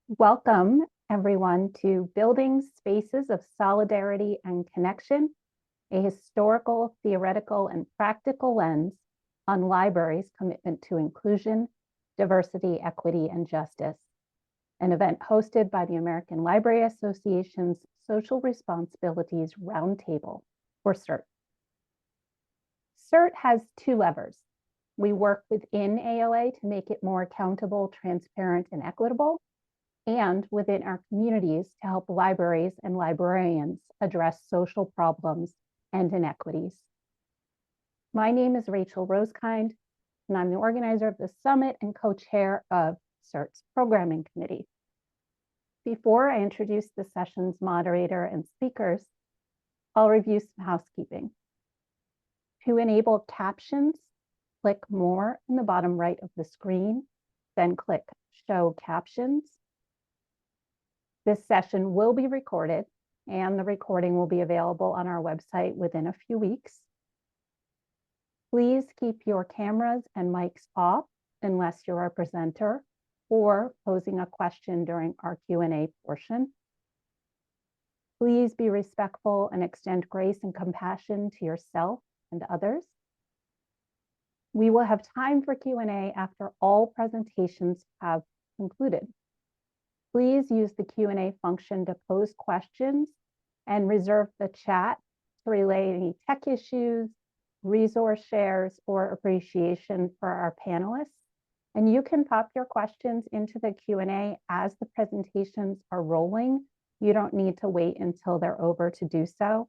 Welcome, everyone, to Building Spaces of Solidarity and Connection, a historical, theoretical, and practical lens on libraries' commitment to inclusion, diversity, equity, and justice, an event hosted by the American Library Association's Social Responsibilities Roundtable, or CERT. CERT has two levers. We work within ALA to make it more accountable, transparent, and equitable, and within our communities to help libraries and librarians address social problems and inequities. My name is Rachel Rosekind, and I'm the organizer of the summit and co-chair of CERT's programming committee. Before I introduce the session's moderator and speakers, I'll review some housekeeping. To enable captions, click More in the bottom right of the screen, then click Show Captions. This session will be recorded, and the recording will be available on our website within a few weeks. Please keep your cameras and mics off unless you're a presenter or posing a question during our Q&A portion. Please be respectful and extend grace and compassion to yourself and others. We will have time for Q&A after all presentations have concluded. Please use the Q&A function to pose questions and reserve the chat to relay any tech issues, resource shares, or appreciation for our panelists. And you can pop your questions into the Q&A as the presentations are rolling. You don't need to wait until they're over to do so.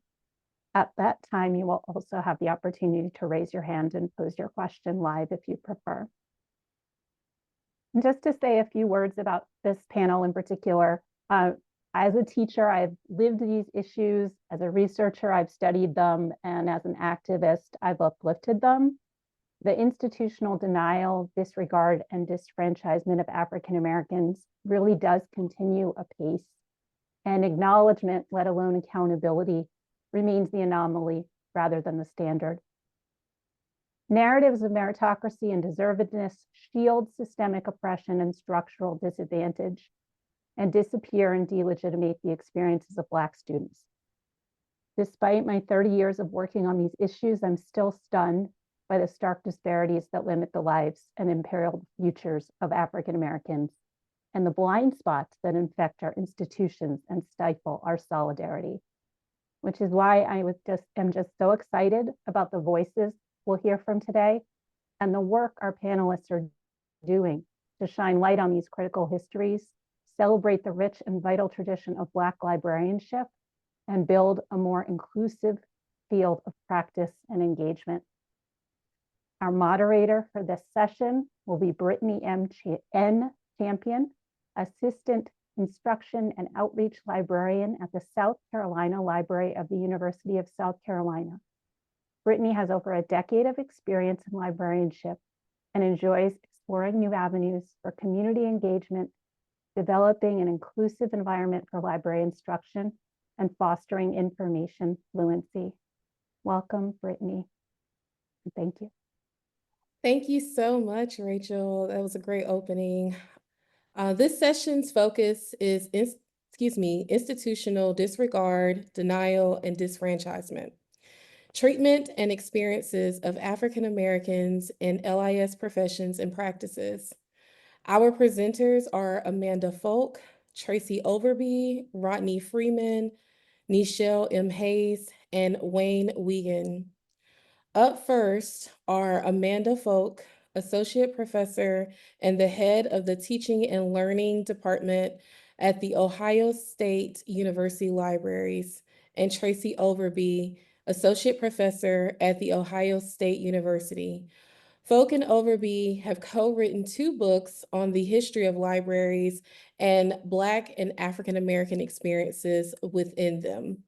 At that time, you will also have the opportunity to raise your hand and pose your question live if you prefer. And just to say a few words about this panel in particular, as a teacher, I've lived these issues. As a researcher, I've studied them. And as an activist, I've uplifted them. The institutional denial, disregard, and disfranchisement of African Americans really does continue apace. And acknowledgement, let alone accountability, remains the anomaly rather than the standard. Narratives of meritocracy and deservedness shield systemic oppression and structural disadvantage and disappear and delegitimate the experiences of Black students. Despite my 30 years of working on these issues, I'm still stunned by the stark disparities that limit the lives and imperil the futures of African Americans and the blind spots that infect our institutions and stifle our solidarity, which is why I am just so excited about the voices we'll hear from today and the work our panelists are doing to shine light on these critical histories, celebrate the rich and vital tradition of Black librarianship, and build a more inclusive field of practice and engagement. Our moderator for this session will be Brittany N. Champion, Assistant Instruction and Outreach Librarian at the South Carolina Library of the University of South Carolina. Brittany has over a decade of experience in librarianship and enjoys exploring new avenues for community engagement, developing an inclusive environment for library instruction, and fostering information fluency. Welcome, Brittany. Thank you. Thank you so much, Rachel. That was a great opening. This session's focus is institutional disregard, denial, and disfranchisement. Treatment and experiences of African Americans in LIS professions and practices. Our presenters are Amanda Folk, Tracey Overbey, Rodney Freeman, Nichelle M. Hayes, and Wayne Wiegand. Up first are Amanda Folk, Associate Professor and the head of the Teaching and Learning Department at the Ohio State University Libraries, and Tracey Overbey, Associate Professor at the Ohio State University. Folk and Overbey have co-written 2 books on the history of libraries and Black and African American experiences within them.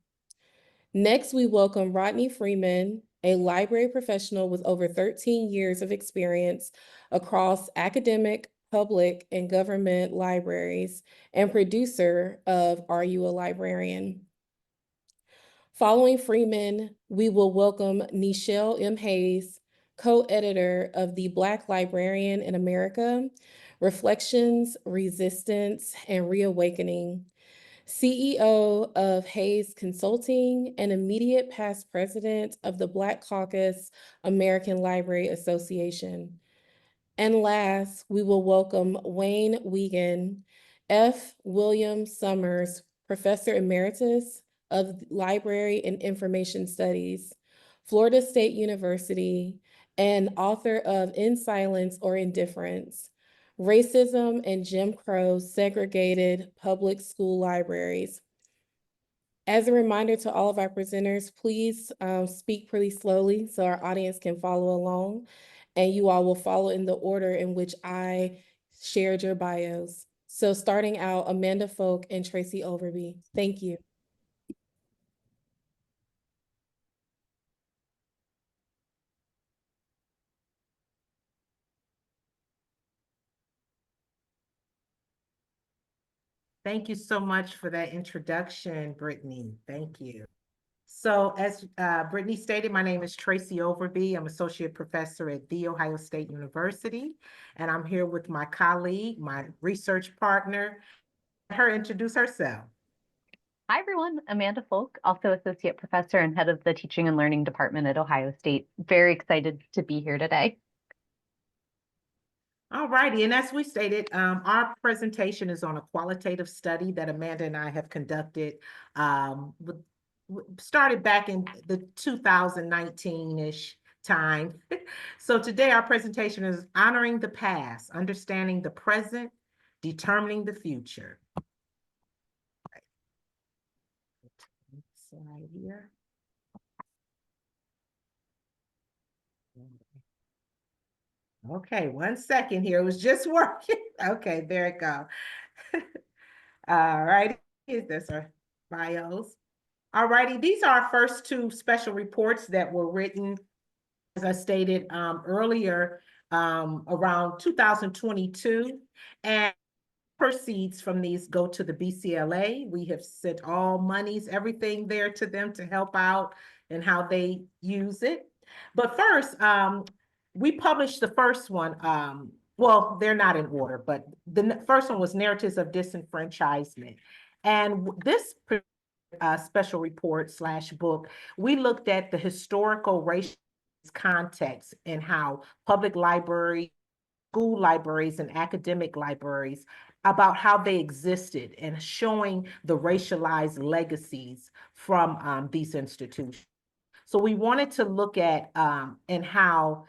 Next, we welcome Rodney Freeman, a library professional with over 13 years of experience across academic, public, and government libraries, and producer of Are You a Librarian? Following Freeman, we will welcome Nichelle M. Hayes, co-editor of the Black Librarian in America, Reflections, Resistance, and Reawakening, CEO of Hayes Consulting, and immediate past president of the Black Caucus American Library Association. And last, we will welcome Wayne Wiegand, F. William Summers, Professor Emeritus of Library and Information Studies, Florida State University, and author of In Silence or Indifference, Racism and Jim Crow Segregated Public School Libraries. As a reminder to all of our presenters, please speak pretty slowly so our audience can follow along, and you all will follow in the order in which I shared your bios. So starting out, Amanda Folk and Tracey Overbey. Thank you. Thank you so much for that introduction, Brittany. Thank you. So as Brittany stated, my name is Tracey Overbey. I'm Associate Professor at The Ohio State University, and I'm here with my colleague, my research partner. Let her introduce herself. Hi, everyone. Amanda Folk, also Associate Professor and Head of the Teaching and Learning Department at Ohio State. Very excited to be here today. All righty, and as we stated, our presentation is on a qualitative study that Amanda and I have conducted, started back in the 2019-ish time. So today our presentation is honoring the past, understanding the present, determining the future. Slide here. Okay, 1 second here. It was just working. Okay, there it goes. All right, there's our bios. All righty, these are our first two special reports that were written, as I stated earlier, around 2022. And proceeds from these go to the BCLA. We have sent all monies, everything there to them to help out and how they use it. But first, we published the first one. Well, they're not in order, but the first one was Narratives of Disenfranchisement. And this special report / book, we looked at the historical racial context and how public libraries, school libraries, and academic libraries, about how they existed and showing the racialized legacies from these institutions. So we wanted to look at and how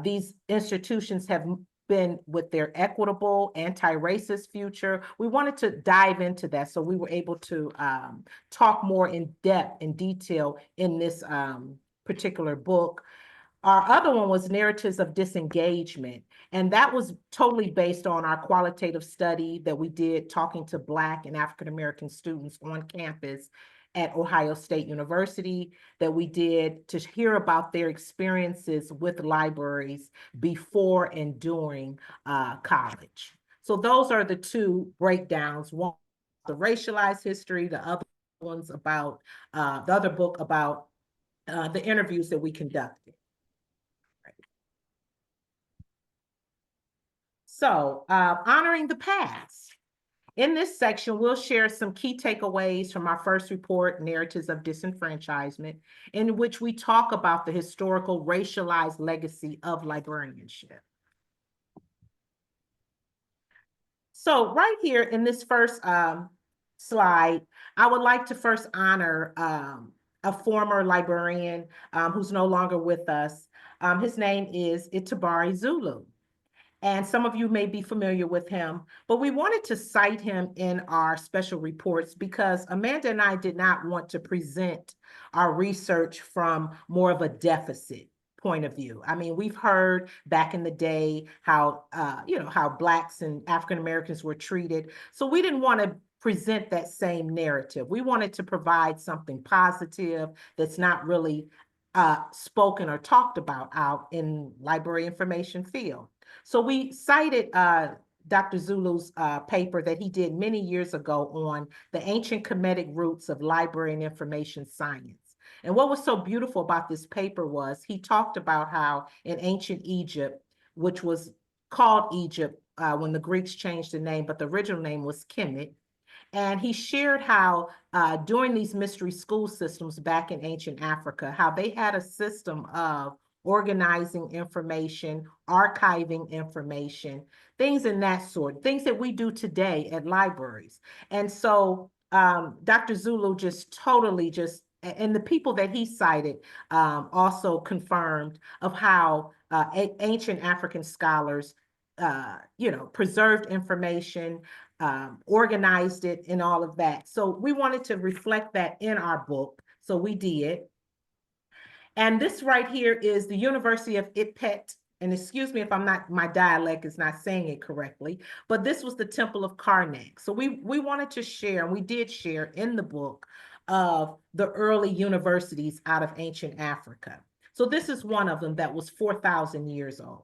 these institutions have been with their equitable, anti-racist future. We wanted to dive into that, so we were able to talk more in depth and detail in this particular book. Our other one was Narratives of Disengagement, and that was totally based on our qualitative study that we did talking to Black and African-American students on campus at Ohio State University, that we did to hear about their experiences with libraries before and during college. So those are the two breakdowns. One, the racialized history, the other one's about, the other book about the interviews that we conducted. So, honoring the past. In this section, we'll share some key takeaways from our first report, Narratives of Disenfranchisement, in which we talk about the historical racialized legacy of librarianship. So right here in this first slide, I would like to first honor a former librarian who's no longer with us. His name is Itabari Zulu. And some of you may be familiar with him, but we wanted to cite him in our special reports because Amanda and I did not want to present our research from more of a deficit point of view. I mean, we've heard back in the day how, how Blacks and African Americans were treated. So we didn't want to present that same narrative. We wanted to provide something positive that's not really spoken or talked about out in library information field. So we cited Dr. Zulu's paper that he did many years ago on the ancient Kemetic roots of library and information science. And what was so beautiful about this paper was he talked about how in ancient Egypt, which was called Egypt when the Greeks changed the name, but the original name was Kemet. And he shared how during these mystery school systems back in ancient Africa, how they had a system of organizing information, archiving information, things in that sort, things that we do today at libraries. And so Dr. Zulu just totally just, and the people that he cited also confirmed of how ancient African scholars, preserved information, organized it and all of that. So we wanted to reflect that in our book. So we did. And this right here is the University of Ipet. And excuse me if my dialect is not saying it correctly, but this was the Temple of Karnak. So we wanted to share, and we did share in the book of the early universities out of ancient Africa. So this is one of them that was 4,000 years old.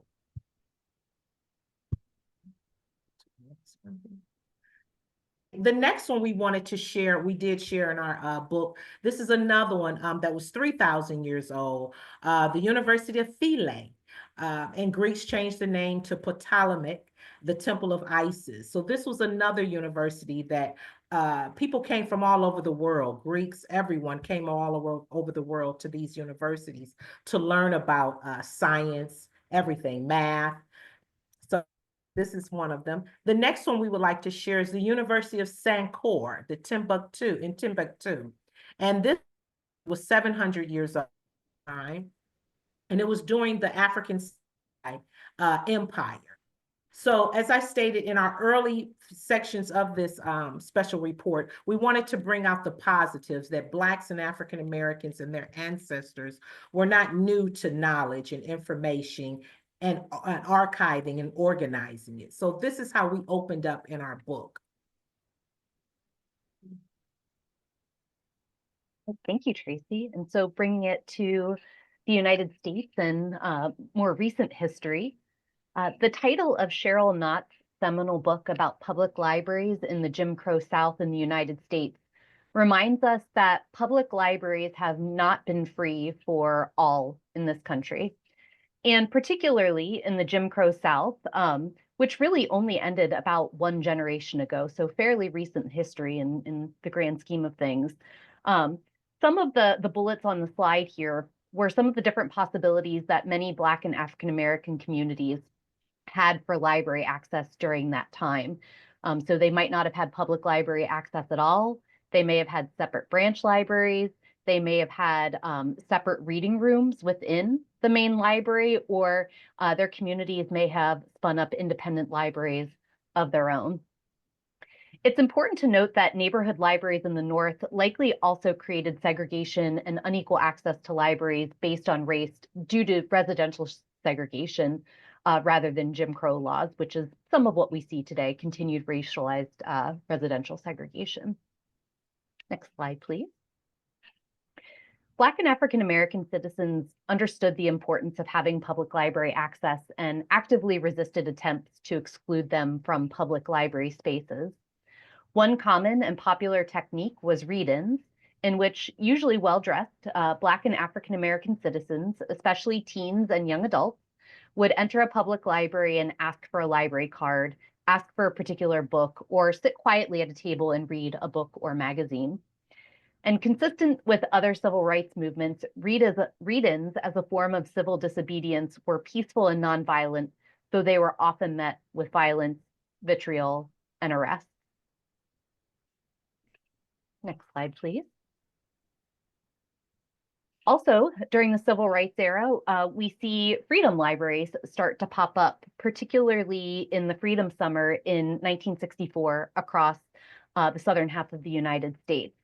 The next one we wanted to share, we did share in our book. This is another one that was 3,000 years old. The University of Philae, and Greeks changed the name to Ptolemaic, the Temple of Isis. So this was another university that people came from all over the world. Greeks, everyone came all over the world to these universities to learn about science, everything, math. So this is one of them. The next one we would like to share is the University of Sankore, in Timbuktu. And this was 700 years old time, and it was during the African Empire. So as I stated in our early sections of this special report, we wanted to bring out the positives that Blacks and African Americans and their ancestors were not new to knowledge and information and archiving and organizing it. So this is how we opened up in our book. Thank you, Tracey. And so bringing it to the United States and more recent history, the title of Cheryl Knott's seminal book about public libraries in the Jim Crow South in the United States reminds us that public libraries have not been free for all in this country. And particularly in the Jim Crow South, which really only ended about one generation ago, so fairly recent history in the grand scheme of things. Some of the bullets on the slide here were some of the different possibilities that many Black and African American communities had for library access during that time. So they might not have had public library access at all. They may have had separate branch libraries. They may have had separate reading rooms within the main library, or their communities may have spun up independent libraries of their own. It's important to note that neighborhood libraries in the North likely also created segregation and unequal access to libraries based on race due to residential segregation rather than Jim Crow laws, which is some of what we see today, continued racialized residential segregation. Next slide, please. Black and African American citizens understood the importance of having public library access and actively resisted attempts to exclude them from public library spaces. One common and popular technique was read-ins, in which usually well-dressed Black and African American citizens, especially teens and young adults, would enter a public library and ask for a library card, ask for a particular book, or sit quietly at a table and read a book or magazine. And consistent with other civil rights movements, read-ins as a form of civil disobedience were peaceful and nonviolent, though they were often met with violence, vitriol, and arrest. Next slide, please. Also, during the civil rights era, we see freedom libraries start to pop up, particularly in the Freedom Summer in 1964 across the southern half of the United States.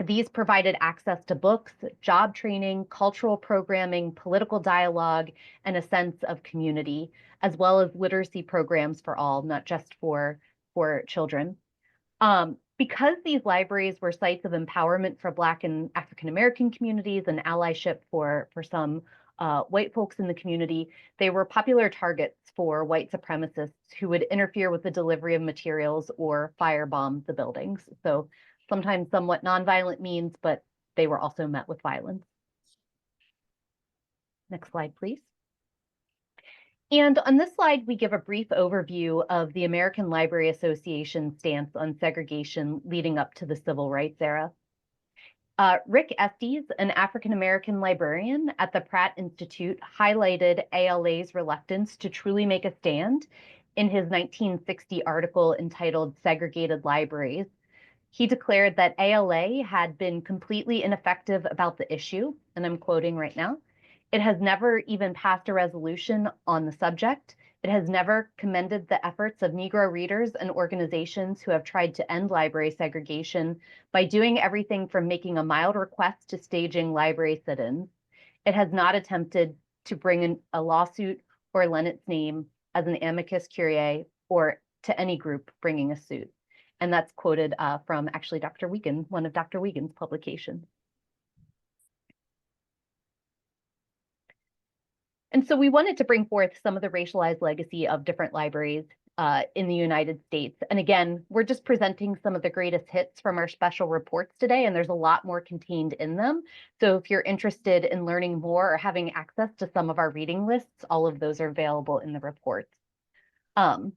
These provided access to books, job training, cultural programming, political dialogue, and a sense of community, as well as literacy programs for all, not just for children. Because these libraries were sites of empowerment for Black and African American communities and allyship for some white folks in the community, they were popular targets for white supremacists who would interfere with the delivery of materials or firebomb the buildings. So sometimes somewhat nonviolent means, but they were also met with violence. Next slide, please. And on this slide, we give a brief overview of the American Library Association's stance on segregation leading up to the Civil Rights era. Rick Estes, an African-American librarian at the Pratt Institute, highlighted ALA's reluctance to truly make a stand in his 1960 article entitled Segregated Libraries. He declared that ALA had been completely ineffective about the issue, and I'm quoting right now. It has never even passed a resolution on the subject. It has never commended the efforts of Negro readers and organizations who have tried to end library segregation by doing everything from making a mild request to staging library sit-ins. It has not attempted to bring in a lawsuit or lend its name as an amicus curiae or to any group bringing a suit. And that's quoted from actually Dr. Wiegand, one of Dr. Wiegand's publications. And so we wanted to bring forth some of the racialized legacy of different libraries in the United States. And again, we're just presenting some of the greatest hits from our special reports today, and there's a lot more contained in them. So if you're interested in learning more or having access to some of our reading lists, all of those are available in the reports. And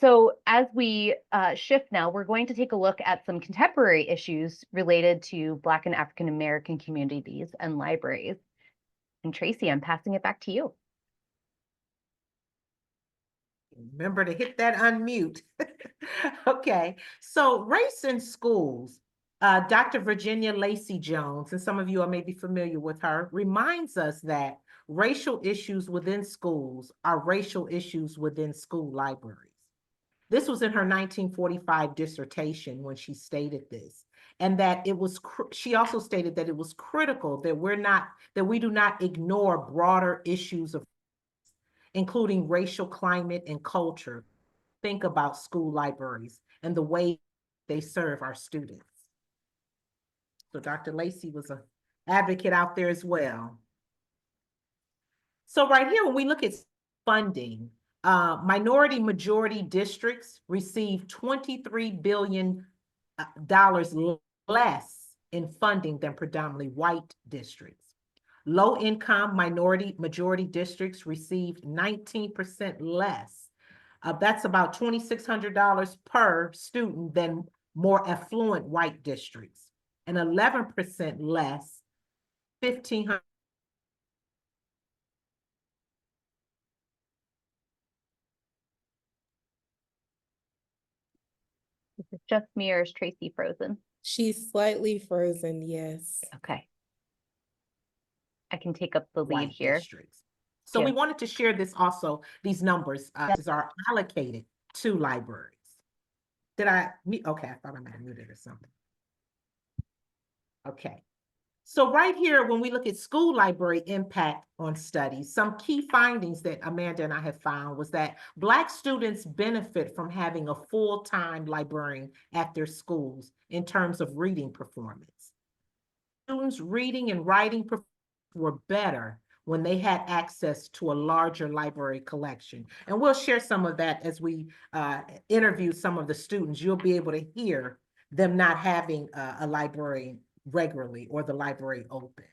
so as we shift now, we're going to take a look at some contemporary issues related to Black and African American communities and libraries. And Tracey, I'm passing it back to you. Remember to hit that unmute. Okay, so race in schools. Dr. Virginia Lacey Jones, and some of you are maybe familiar with her, reminds us that racial issues within schools are racial issues within school libraries. This was in her 1945 dissertation when she stated this, and that it was, she also stated that it was critical that we do not ignore broader issues of, including racial climate and culture. Think about school libraries and the way they serve our students. So Dr. Lacey was an advocate out there as well. So right here, when we look at funding, minority majority districts receive $23 billion less in funding than predominantly white districts. Low-income minority majority districts received 19% less. That's about $2,600 per student than more affluent white districts, and 11% less, $1,500. This is just me, or is Tracey frozen? She's slightly frozen, yes. Okay. I can take up the lead White here. districts. So Yeah. we wanted to share this also, these numbers are allocated to libraries. Did I, okay, I thought I might have muted or something. Okay. So right here, when we look at school library impact on studies, some key findings that Amanda and I have found was that Black students benefit from having a full-time librarian at their schools in terms of reading performance. Students' reading and writing performance were better when they had access to a larger library collection. And we'll share some of that as we interview some of the students. You'll be able to hear them not having a librarian regularly or the library open.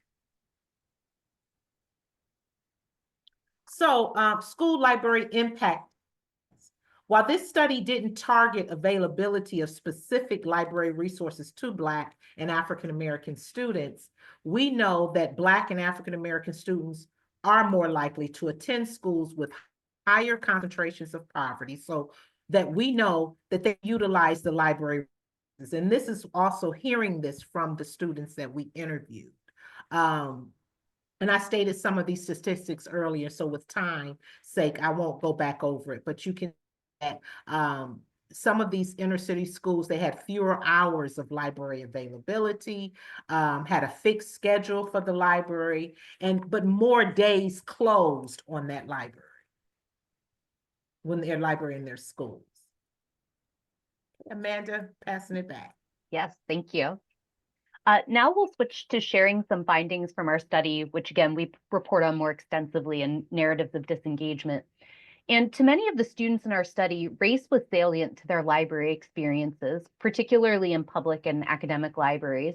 So school library impact. While this study didn't target availability of specific library resources to Black and African American students, we know that Black and African American students are more likely to attend schools with higher concentrations of poverty, so that we know that they utilize the library. And this is also hearing this from the students that we interviewed. And I stated some of these statistics earlier, so with time sake, I won't go back over it, but you can see that some of these inner city schools, they had fewer hours of library availability, had a fixed schedule for the library, but more days closed on that library, when their library in their schools. Amanda, passing it back. Yes, thank you. Now we'll switch to sharing some findings from our study, which again, we report on more extensively in Narratives of Disengagement. And to many of the students in our study, race was salient to their library experiences, particularly in public and academic libraries.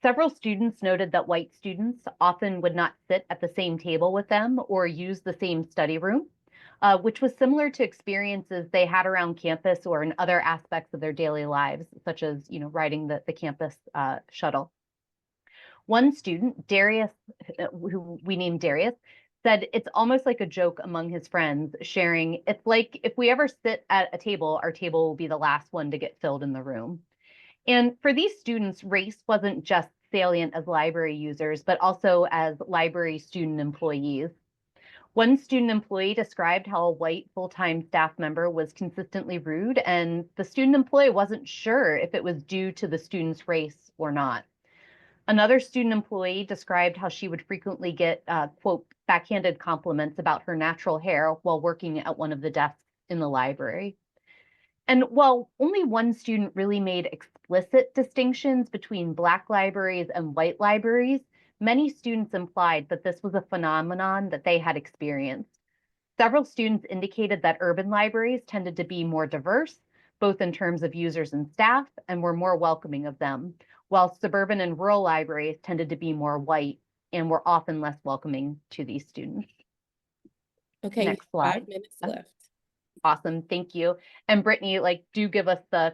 Several students noted that white students often would not sit at the same table with them or use the same study room, which was similar to experiences they had around campus or in other aspects of their daily lives, such as, riding the campus shuttle. One student, Darius, who we named Darius, said it's almost like a joke among his friends, sharing, it's like if we ever sit at a table, our table will be the last one to get filled in the room. And for these students, race wasn't just salient as library users, but also as library student employees. One student employee described how a white full-time staff member was consistently rude, and the student employee wasn't sure if it was due to the student's race or not. Another student employee described how she would frequently get, quote, backhanded compliments about her natural hair while working at one of the desks in the library. And while only one student really made explicit distinctions between Black libraries and white libraries, many students implied that this was a phenomenon that they had experienced. Several students indicated that urban libraries tended to be more diverse, both in terms of users and staff, and were more welcoming of them, while suburban and rural libraries tended to be more white and were often less welcoming to these students. Okay, Next you have slide. 5 minutes left. Awesome, thank you. And Brittany, do give us the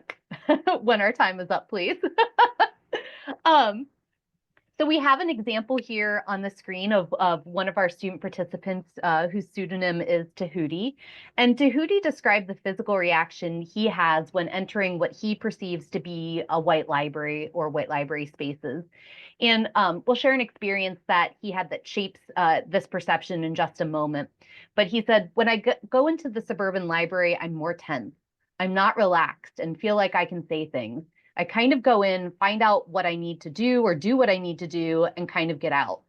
when our time is up, please. So we have an example here on the screen of one of our student participants whose pseudonym is Tahuti. And Tahuti described the physical reaction he has when entering what he perceives to be a white library or white library spaces. And we'll share an experience that he had that shapes this perception in just a moment. But he said, when I go into the suburban library, I'm more tense. I'm not relaxed and feel like I can say things. I kind of go in, find out what I need to do or do what I need to do and kind of get out.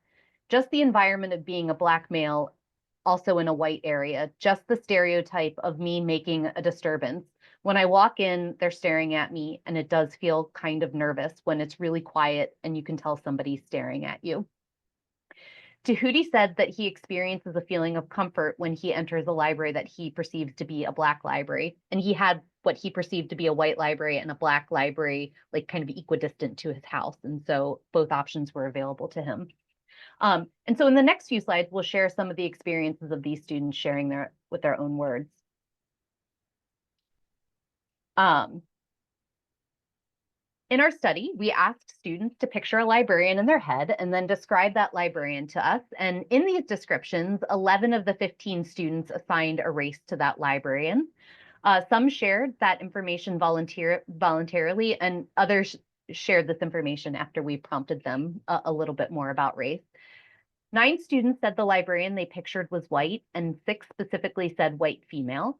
Just the environment of being a Black male, also in a white area, just the stereotype of me making a disturbance. When I walk in, they're staring at me, and it does feel kind of nervous when it's really quiet and you can tell somebody's staring at you. Tahuti said that he experiences a feeling of comfort when he enters a library that he perceives to be a Black library. And he had what he perceived to be a white library and a Black library, kind of equidistant to his house. And so both options were available to him. And so in the next few slides, we'll share some of the experiences of these students sharing with their own words. In our study, we asked students to picture a librarian in their head and then describe that librarian to us. And in these descriptions, 11 of the 15 students assigned a race to that librarian. Some shared that information voluntarily, and others shared this information after we prompted them a little bit more about race. 9 students said the librarian they pictured was white, and 6 specifically said white female.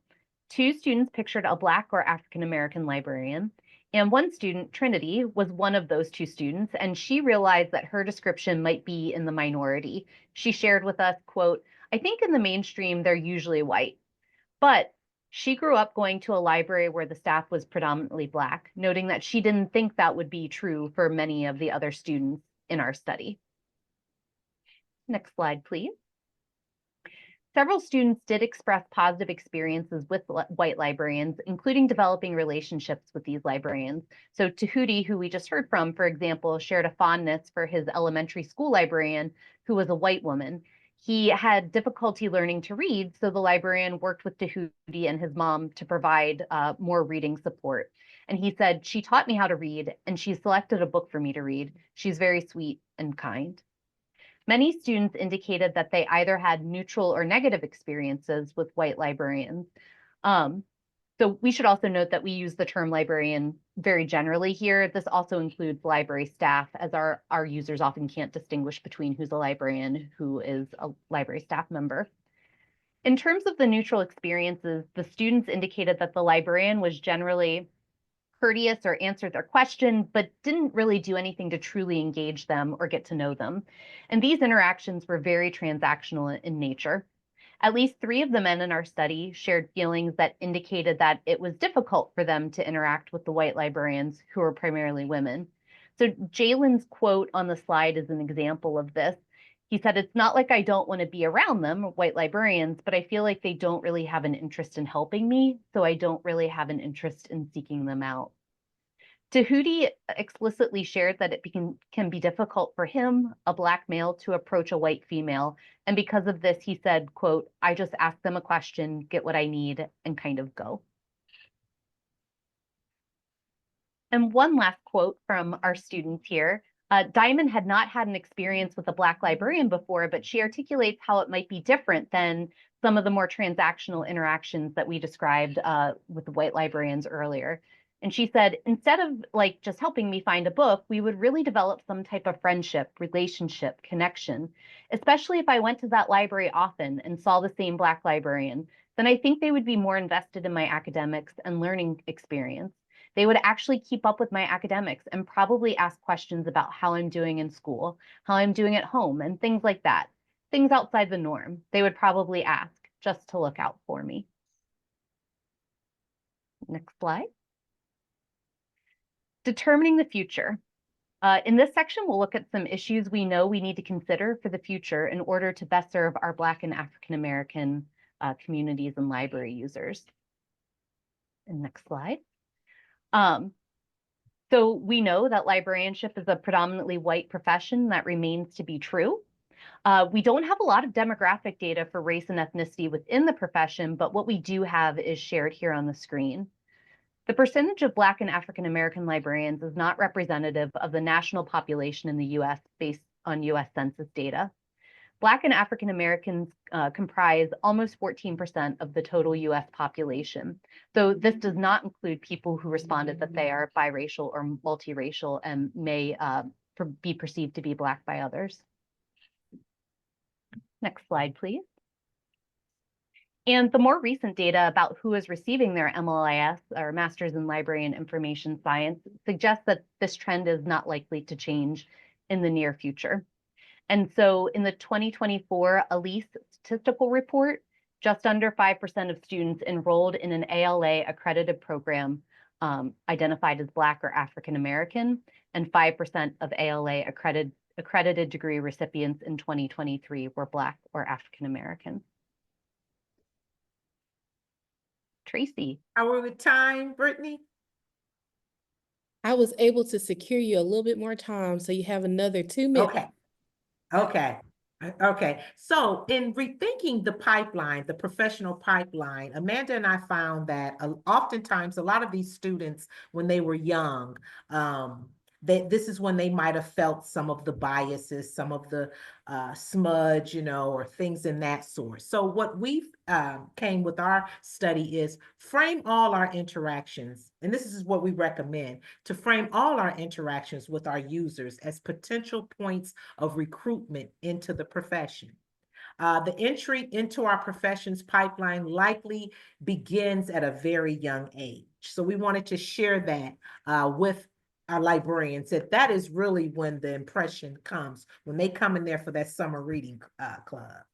2 students pictured a Black or African American librarian. And one student, Trinity, was one of those 2 students, and she realized that her description might be in the minority. She shared with us, quote, I think in the mainstream, they're usually white. But she grew up going to a library where the staff was predominantly Black, noting that she didn't think that would be true for many of the other students in our study. Next slide, please. Several students did express positive experiences with white librarians, including developing relationships with these librarians. So Tahuti, who we just heard from, for example, shared a fondness for his elementary school librarian, who was a white woman. He had difficulty learning to read, so the librarian worked with Tahuti and his mom to provide more reading support. And he said, she taught me how to read, and she selected a book for me to read. She's very sweet and kind. Many students indicated that they either had neutral or negative experiences with white librarians. So we should also note that we use the term librarian very generally here. This also includes library staff, as our users often can't distinguish between who's a librarian, who is a library staff member. In terms of the neutral experiences, the students indicated that the librarian was generally courteous or answered their question, but didn't really do anything to truly engage them or get to know them. And these interactions were very transactional in nature. At least 3 of the men in our study shared feelings that indicated that it was difficult for them to interact with the white librarians, who were primarily women. So Jalen's quote on the slide is an example of this. He said, it's not like I don't want to be around them, white librarians, but I feel like they don't really have an interest in helping me, so I don't really have an interest in seeking them out. Tahuti explicitly shared that it can be difficult for him, a Black male, to approach a white female. And because of this, he said, quote, "I just ask them a question, get what I need, and kind of go." And one last quote from our students here. Diamond had not had an experience with a Black librarian before, but she articulates how it might be different than some of the more transactional interactions that we described with the white librarians earlier. And she said, instead of like just helping me find a book, we would really develop some type of friendship, relationship, connection, especially if I went to that library often and saw the same Black librarian. Then I think they would be more invested in my academics and learning experience. They would actually keep up with my academics and probably ask questions about how I'm doing in school, how I'm doing at home, and things like that. Things outside the norm. They would probably ask just to look out for me. Next slide. Determining the future. In this section, we'll look at some issues we know we need to consider for the future in order to best serve our Black and African American communities and library users. And next slide. So we know that librarianship is a predominantly white profession. That remains to be true. We don't have a lot of demographic data for race and ethnicity within the profession, but what we do have is shared here on the screen. The percentage of Black and African American librarians is not representative of the national population in the US based on US Census data. Black and African Americans comprise almost 14% of the total US population. So this does not include people who responded that they are biracial or multiracial and may be perceived to be Black by others. Next slide, please. And the more recent data about who is receiving their MLIS, or Masters in Library and Information Science, suggests that this trend is not likely to change in the near future. And so in the 2024 LIS statistical report, just under 5% of students enrolled in an ALA accredited program identified as Black or African American, and 5% of ALA accredited degree recipients in 2023 were Black or African American. Tracey. How are we with time, Brittany? I was able to secure you a little bit more time, so you have another 2 minutes. Okay. So in rethinking the pipeline, the professional pipeline, Amanda and I found that oftentimes a lot of these students, when they were young, this is when they might have felt some of the biases, some of the smudge, or things in that sort. So what we've came with our study is frame all our interactions, and this is what we recommend, to frame all our interactions with our users as potential points of recruitment into the profession. The entry into our profession's pipeline likely begins at a very young age. So we wanted to share that with our librarians, that is really when the impression comes, when they come in there for that summer reading club.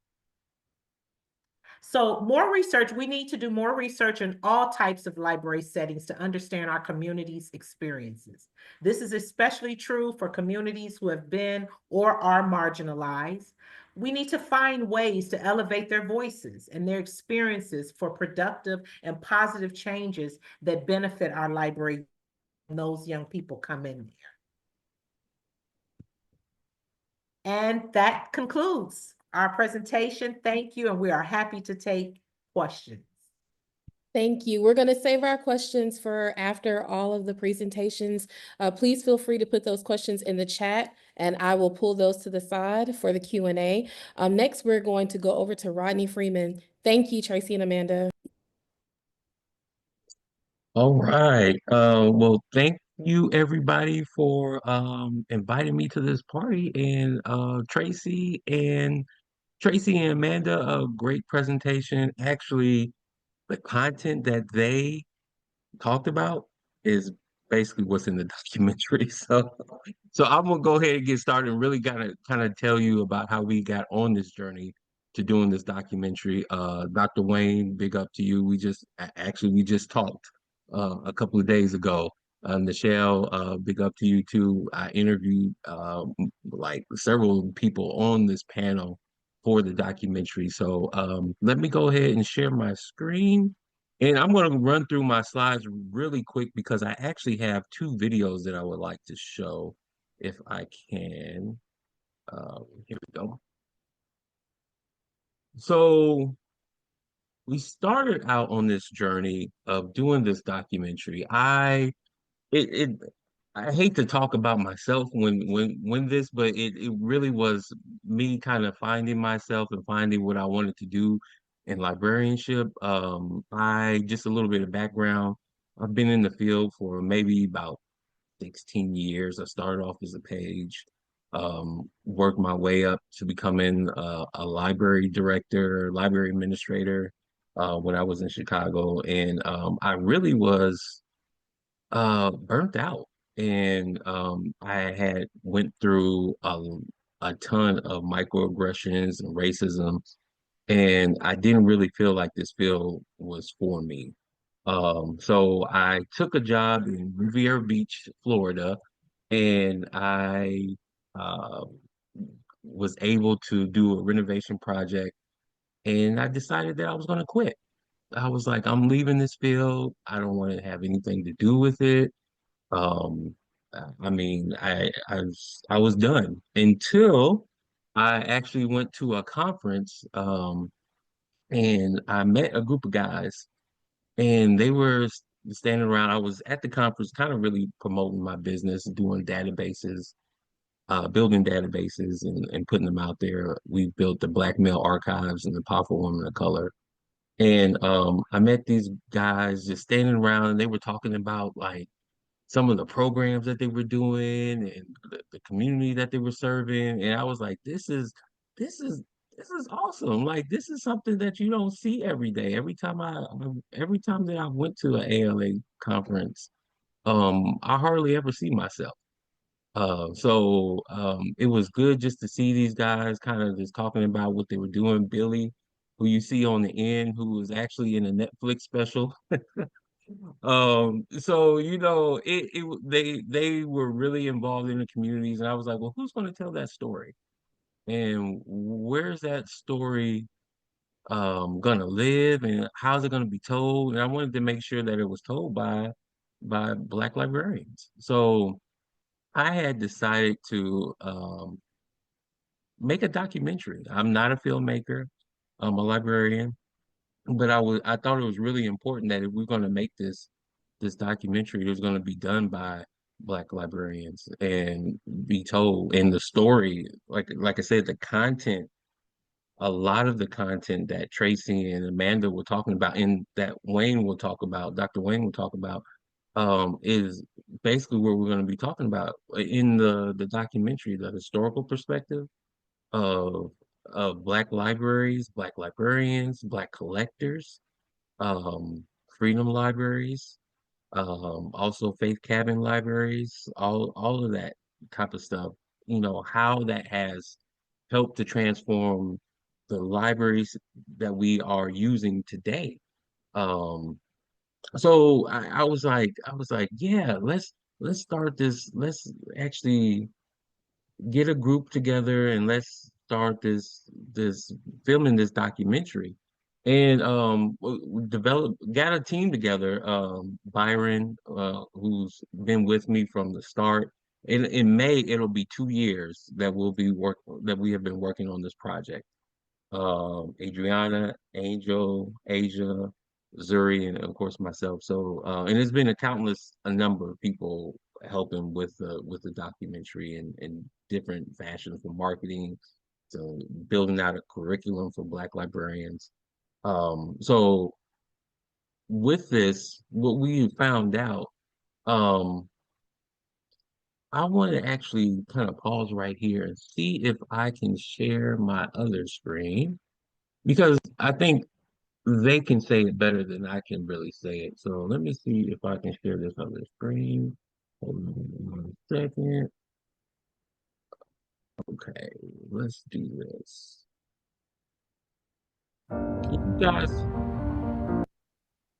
So more research, we need to do more research in all types of library settings to understand our community's experiences. This is especially true for communities who have been or are marginalized. We need to find ways to elevate their voices and their experiences for productive and positive changes that benefit our library when those young people come in there. And that concludes our presentation. Thank you, and we are happy to take questions. Thank you. We're going to save our questions for after all of the presentations. Please feel free to put those questions in the chat, and I will pull those to the side for the Q&A. Next, we're going to go over to Rodney Freeman. Thank you, Tracey and Amanda. All right. Well, thank you everybody for inviting me to this party, and Tracey and Amanda, a great presentation. Actually, the content that they talked about is basically what's in the documentary. So I'm gonna go ahead and get started and really kind of tell you about how we got on this journey to doing this documentary. Dr. Wayne, big up to you. We just talked a couple of days ago. Nichelle, big up to you too. I interviewed like several people on this panel for the documentary. So let me go ahead and share my screen. And I'm going to run through my slides really quick because I actually have two videos that I would like to show if I can. Here we go. So we started out on this journey of doing this documentary. It, it I hate to talk about myself when this, but it really was me kind of finding myself and finding what I wanted to do in librarianship. I just a little bit of background. I've been in the field for maybe about 16 years. I started off as a page, worked my way up to becoming a library director, library administrator when I was in Chicago. And I really was burnt out. And I had went through a ton of microaggressions and racism, and I didn't really feel like this field was for me. So I took a job in Riviera Beach, Florida, and I uh, was able to do a renovation project, and I decided that I was going to quit. I was like, I'm leaving this field. I don't want to have anything to do with it. Um, I mean, I was done until I actually went to a conference, and I met a group of guys, and they were standing around. I was at the conference, kind of really promoting my business, doing databases, building databases, and putting them out there. We built the Black Male Archives and the Powerful Women of Color. And I met these guys just standing around, and they were talking about like some of the programs that they were doing and the community that they were serving. And I was like, this is this is awesome. Like this is something that you don't see every day. Every time that I went to an ALA conference, I hardly ever see myself. It was good just to see these guys kind of just talking about what they were doing. Billy, who you see on the end, who was actually in a Netflix special. So you know, they were really involved in the communities, and I was like, well, who's going to tell that story? And where's that story gonna live, and how's it gonna be told? And I wanted to make sure that it was told by Black librarians. So I had decided to make a documentary. I'm not a filmmaker, I'm a librarian, but I thought it was really important that if we're going to make this documentary, it was going to be done by Black librarians and be told. And the story, like I said, the content, a lot of the content that Tracey and Amanda were talking about, and that Wayne will talk about, Dr. Wayne will talk about, is basically what we're going to be talking about in the documentary, the historical perspective of Black libraries, Black librarians, Black collectors, freedom libraries, also faith cabin libraries, all of that type of stuff. You know, how that has helped to transform the libraries that we are using today. Um, I was like, yeah, let's start this. Let's actually get a group together and let's start this filming this documentary. And we got a team together. Byron, who's been with me from the start. In May, it'll be 2 years that that we have been working on this project. Adriana, Angel, Asia, Zuri, and of course myself. So, and it's been a number of people helping with the documentary in different fashions, from marketing to building out a curriculum for Black librarians. So with this, what we found out, um, I want to actually kind of pause right here and see if I can share my other screen because I think they can say it better than I can really say it. So let me see if I can share this on the screen. Hold on 1 second. Okay, let's do this. Can you guys,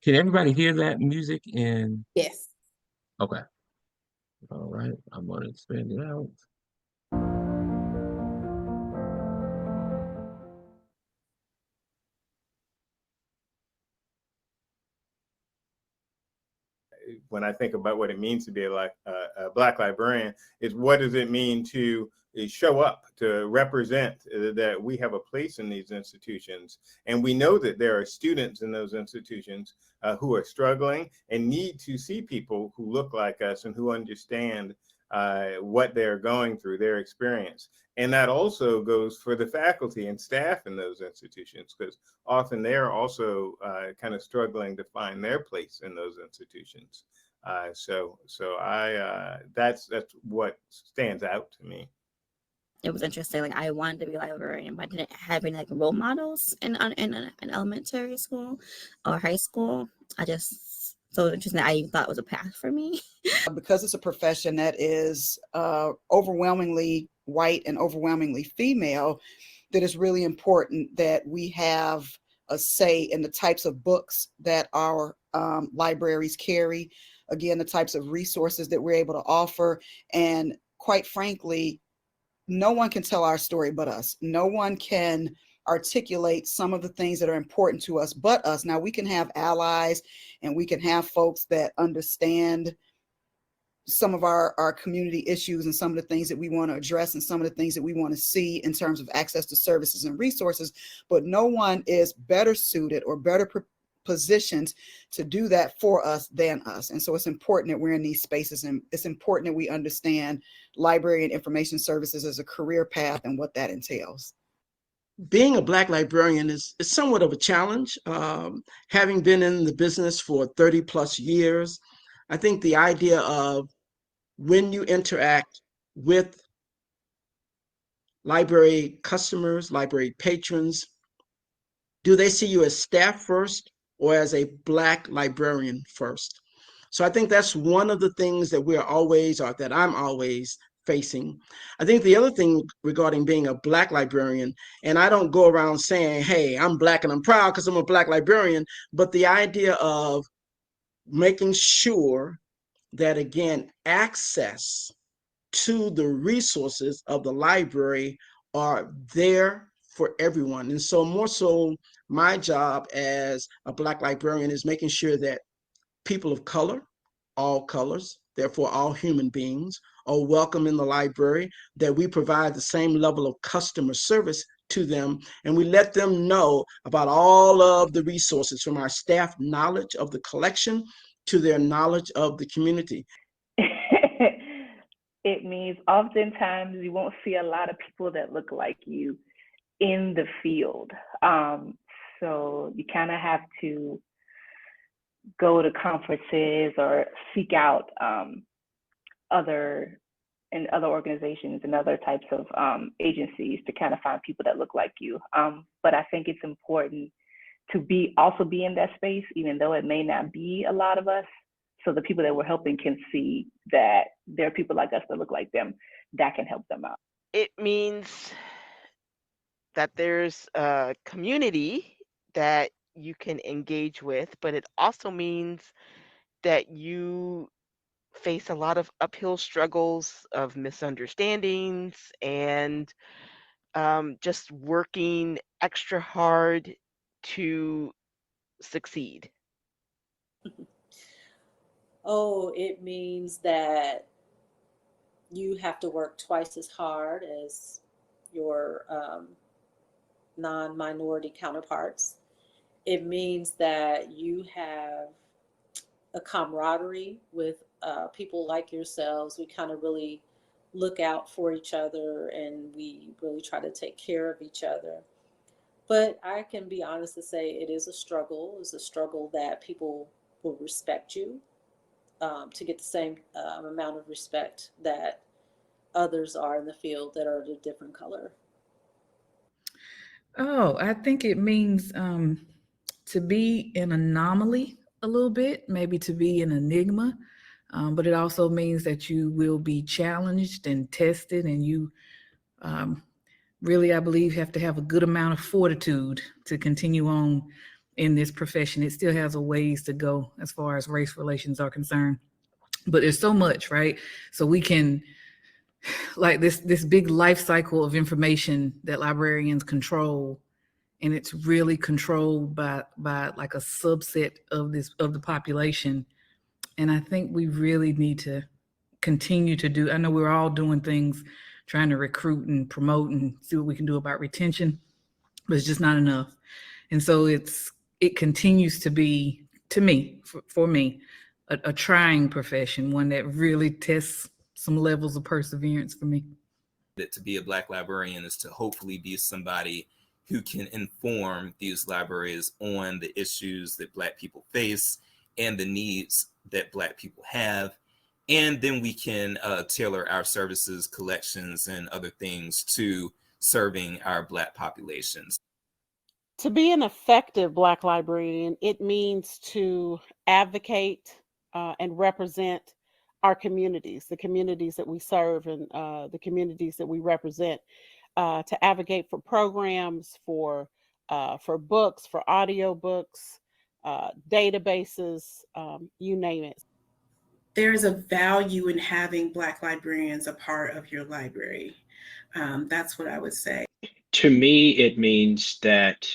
can everybody hear that music? And Yes. okay, all right, I'm gonna expand it out. when I think about what it means to be a Black librarian, is what does it mean to show up, to represent that we have a place in these institutions. And we know that there are students in those institutions who are struggling and need to see people who look like us and who understand what they're going through, their experience. And that also goes for the faculty and staff in those institutions, because often they're also kind of struggling to find their place in those institutions. So that's what stands out to me. It was interesting. Like, I wanted to be a librarian, but I didn't have any like role models in elementary school or high school. So interesting. I thought it was a path for me. Because it's a profession that is overwhelmingly white and overwhelmingly female, that it's really important that we have a say in the types of books that our libraries carry. Again, the types of resources that we're able to offer. And quite frankly, no one can tell our story but us. No one can articulate some of the things that are important to us but us. Now, we can have allies and we can have folks that understand some of our community issues and some of the things that we want to address and some of the things that we want to see in terms of access to services and resources, but no one is better suited or better positioned to do that for us than us. And so it's important that we're in these spaces, and it's important that we understand library and information services as a career path and what that entails. Being a Black librarian is somewhat of a challenge. Having been in the business for 30 plus years, I think the idea of when you interact with library customers, library patrons, do they see you as staff first or as a Black librarian first? So I think that's one of the things that that I'm always facing. I think the other thing regarding being a Black librarian, and I don't go around saying, hey, I'm Black and I'm proud because I'm a Black librarian, but the idea of making sure that, again, access to the resources of the library are there for everyone. And so more so, my job as a Black librarian is making sure that people of color, all colors, therefore all human beings, are welcome in the library, that we provide the same level of customer service to them, and we let them know about all of the resources, from our staff knowledge of the collection to their knowledge of the community. It means oftentimes you won't see a lot of people that look like you in the field. So you kind of have to go to conferences or seek out other organizations and other types of agencies to kind of find people that look like you. But I think it's important to also be in that space, even though it may not be a lot of us, so the people that we're helping can see that there are people like us that look like them that can help them out. It means that there's a community that you can engage with, but it also means that you face a lot of uphill struggles of misunderstandings and just working extra hard to succeed. Oh, it means that you have to work twice as hard as your non-minority counterparts. It means that you have a camaraderie with people like yourselves. We kind of really look out for each other and we really try to take care of each other. But I can be honest to say it is a struggle. It's a struggle that people will respect you to get the same amount of respect that others are in the field that are a different color. Oh, I think it means to be an anomaly a little bit, maybe to be an enigma, but it also means that you will be challenged and tested, and you really, I believe, have to have a good amount of fortitude to continue on in this profession. It still has a ways to go as far as race relations are concerned, but there's so much, right? So we can, like this big life cycle of information that librarians control, and it's really controlled by like a subset of the population. And I think we really need to continue to do, I know we're all doing things, trying to recruit and promote and see what we can do about retention, but it's just not enough. And so it continues to be, to me, for me, a trying profession, one that really tests some levels of perseverance for me. That to be a Black librarian is to hopefully be somebody who can inform these libraries on the issues that Black people face and the needs that Black people have. And then we can tailor our services, collections, and other things to serving our Black populations. To be an effective Black librarian, it means to advocate and represent our communities, the communities that we serve and the communities that we represent, to advocate for programs, for books, for audio books, databases, you name it. There's a value in having Black librarians a part of your library. That's what I would say. To me, it means that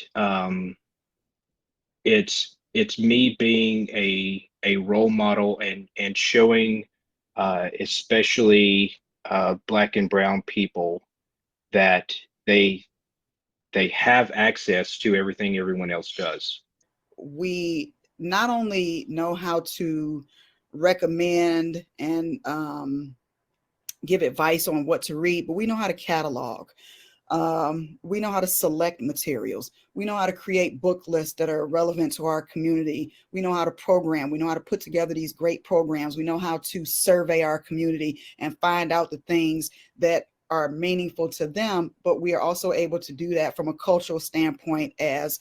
it's me being a role model and showing especially Black and brown people that they have access to everything everyone else does. We not only know how to recommend and give advice on what to read, but we know how to catalog. We know how to select materials. We know how to create book lists that are relevant to our community. We know how to program. We know how to put together these great programs. We know how to survey our community and find out the things that are meaningful to them, but we are also able to do that from a cultural standpoint as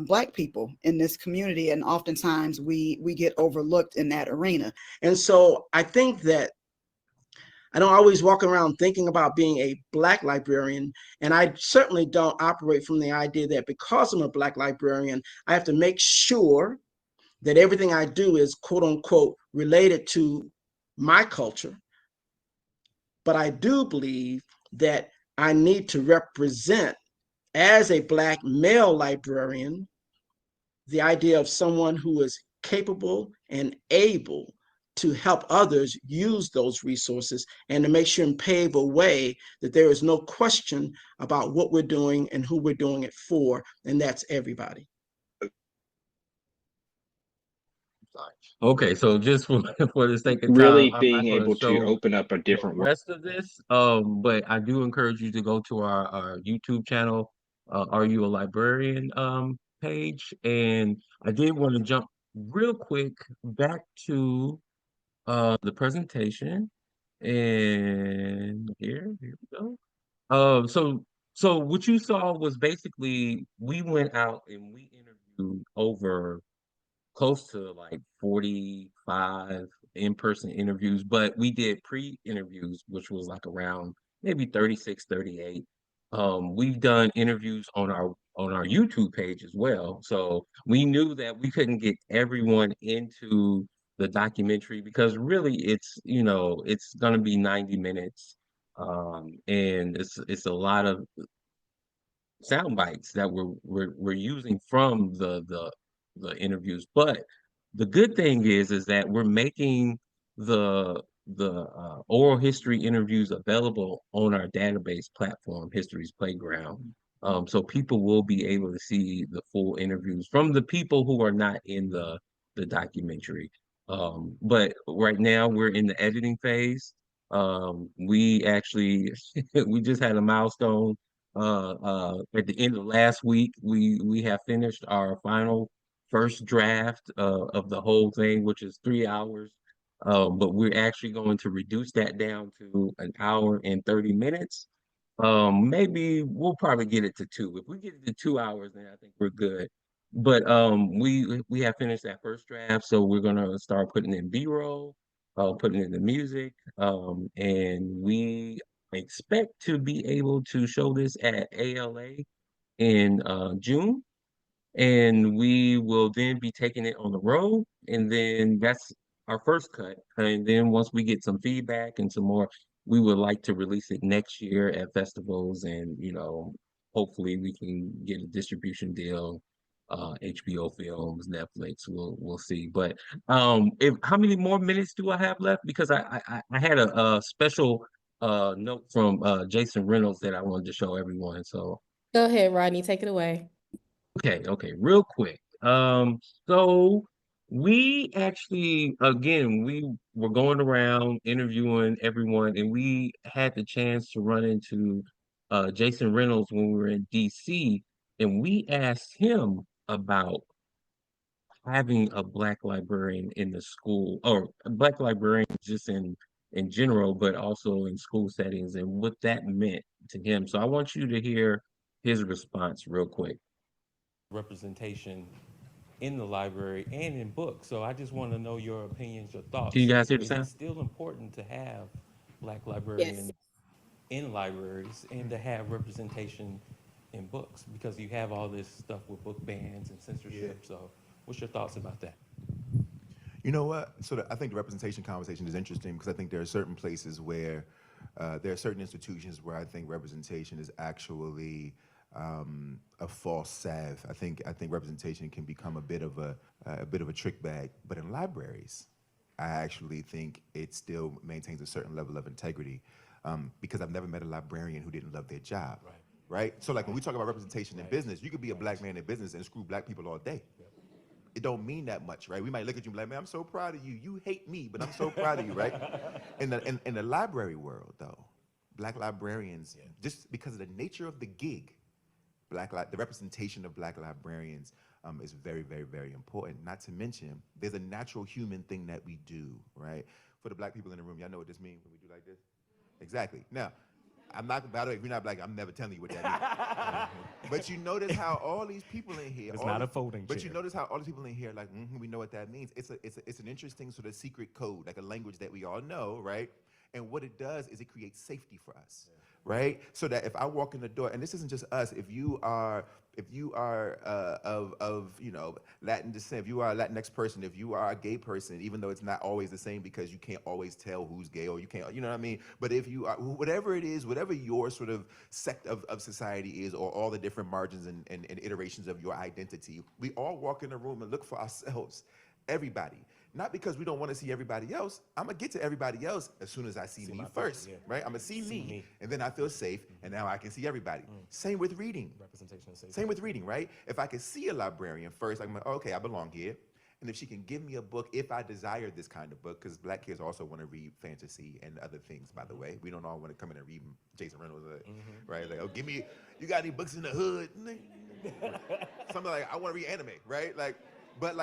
Black people in this community. And oftentimes we get overlooked in that arena. And so I think that I don't always walk around thinking about being a Black librarian, and I certainly don't operate from the idea that because I'm a Black librarian, I have to make sure that everything I do is quote unquote related to my culture. But I do believe that I need to represent, as a Black male librarian, the idea of someone who is capable and able to help others use those resources and to make sure and pave a way that there is no question about what we're doing and who we're doing it for, and that's everybody. Okay, so just for the sake of Really time, I'm being not going able to show to open up a the different world. rest of this, but I do encourage you to go to our YouTube channel, Are You a Librarian page, and I did want to jump real quick back to the presentation, and here we go. So what you saw was basically we went out and we interviewed over close to like 45 in-person interviews, but we did pre-interviews, which was like around maybe 36, 38. We've done interviews on our YouTube page as well. So we knew that we couldn't get everyone into the documentary because really it's gonna be 90 minutes. And it's a lot of sound bites that we're using from the interviews. But the good thing is that we're making the oral history interviews available on our database platform, History's Playground. So people will be able to see the full interviews from the people who are not in the documentary. But right now we're in the editing phase. We actually we just had a milestone at the end of last week. We have finished our final first draft of the whole thing, which is 3 hours. But we're actually going to reduce that down to 1 hour and 30 minutes. Maybe we'll probably get it to 2. If we get it to 2 hours, then I think we're good. But we have finished that first draft, so we're gonna start putting in B-roll, putting in the music, and we expect to be able to show this at ALA in June, and we will then be taking it on the road, and then that's our first cut. And then once we get some feedback and some more, we would like to release it next year at festivals, and hopefully we can get a distribution deal HBO films, Netflix. We'll see. But if how many more minutes do I have left? Because I had a special note from Jason Reynolds that I wanted to show everyone. So Go ahead, Rodney, take it away. okay, real quick. So we actually, again, we were going around interviewing everyone, and we had the chance to run into Jason Reynolds when we were in DC, and we asked him about having a Black librarian in the school, or a Black librarian just in general, but also in school settings, and what that meant to him. So I want you to hear his response real quick. Representation in the library and in books. So I just want to know your opinions, your thoughts. Can you guys hear the sound? Is it still important to have Black librarians in libraries and to have representation in books? Because you have all this stuff with book bans and censorship. So what's your thoughts about that? You know what? I think the representation conversation is interesting because I think there are certain places where there are certain institutions where I think representation is actually a false salve. I think representation can become a bit of a trick bag. But in libraries, I actually think it still maintains a certain level of integrity because I've never met a librarian who didn't love their job. Right? So like when we talk about representation in business, you could be a Black man in business and screw Black people all day. It don't mean that much, right? We might look at you and be like, man, I'm so proud of you. You hate me, but I'm so proud of you, right? In the library world, though, Black librarians, just because of the nature of the gig, the representation of Black librarians is very, very, very important. Not to mention, there's a natural human thing that we do, right? For the Black people in the room, y'all know what this means when we do like this? Exactly. Now, I'm not, by the way, if you're not Black, I'm never telling you what that means. But you notice how all these people in here, it's not a folding chair. But you notice how all these people in here, like, we know what that means. It's an interesting sort of secret code, like a language that we all know, right? And what it does is it creates safety for us, right? So that if I walk in the door, and this isn't just us, if you are of Latin descent, if you are a Latinx person, if you are a gay person, even though it's not always the same because you can't always tell who's gay or you can't, you know what I mean? But if you are, whatever it is, whatever your sort of sect of society is, or all the different margins and iterations of your identity, we all walk in the room and look for ourselves, everybody. Not because we don't want to see everybody else. I'm going to get to everybody else as soon as I see me first, right? I'm going to see me, and then I feel safe, and now I can see everybody. Same with reading. Representation is safe. Same with reading, right? If I can see a librarian first, I'm like, okay, I belong here. And if she can give me a book, if I desire this kind of book, because Black kids also want to read fantasy and other things, by the way. We don't all want to come in and read Jason Reynolds, right? Like, oh, you got any books in the hood? Something like, I want to read anime, right? Like, but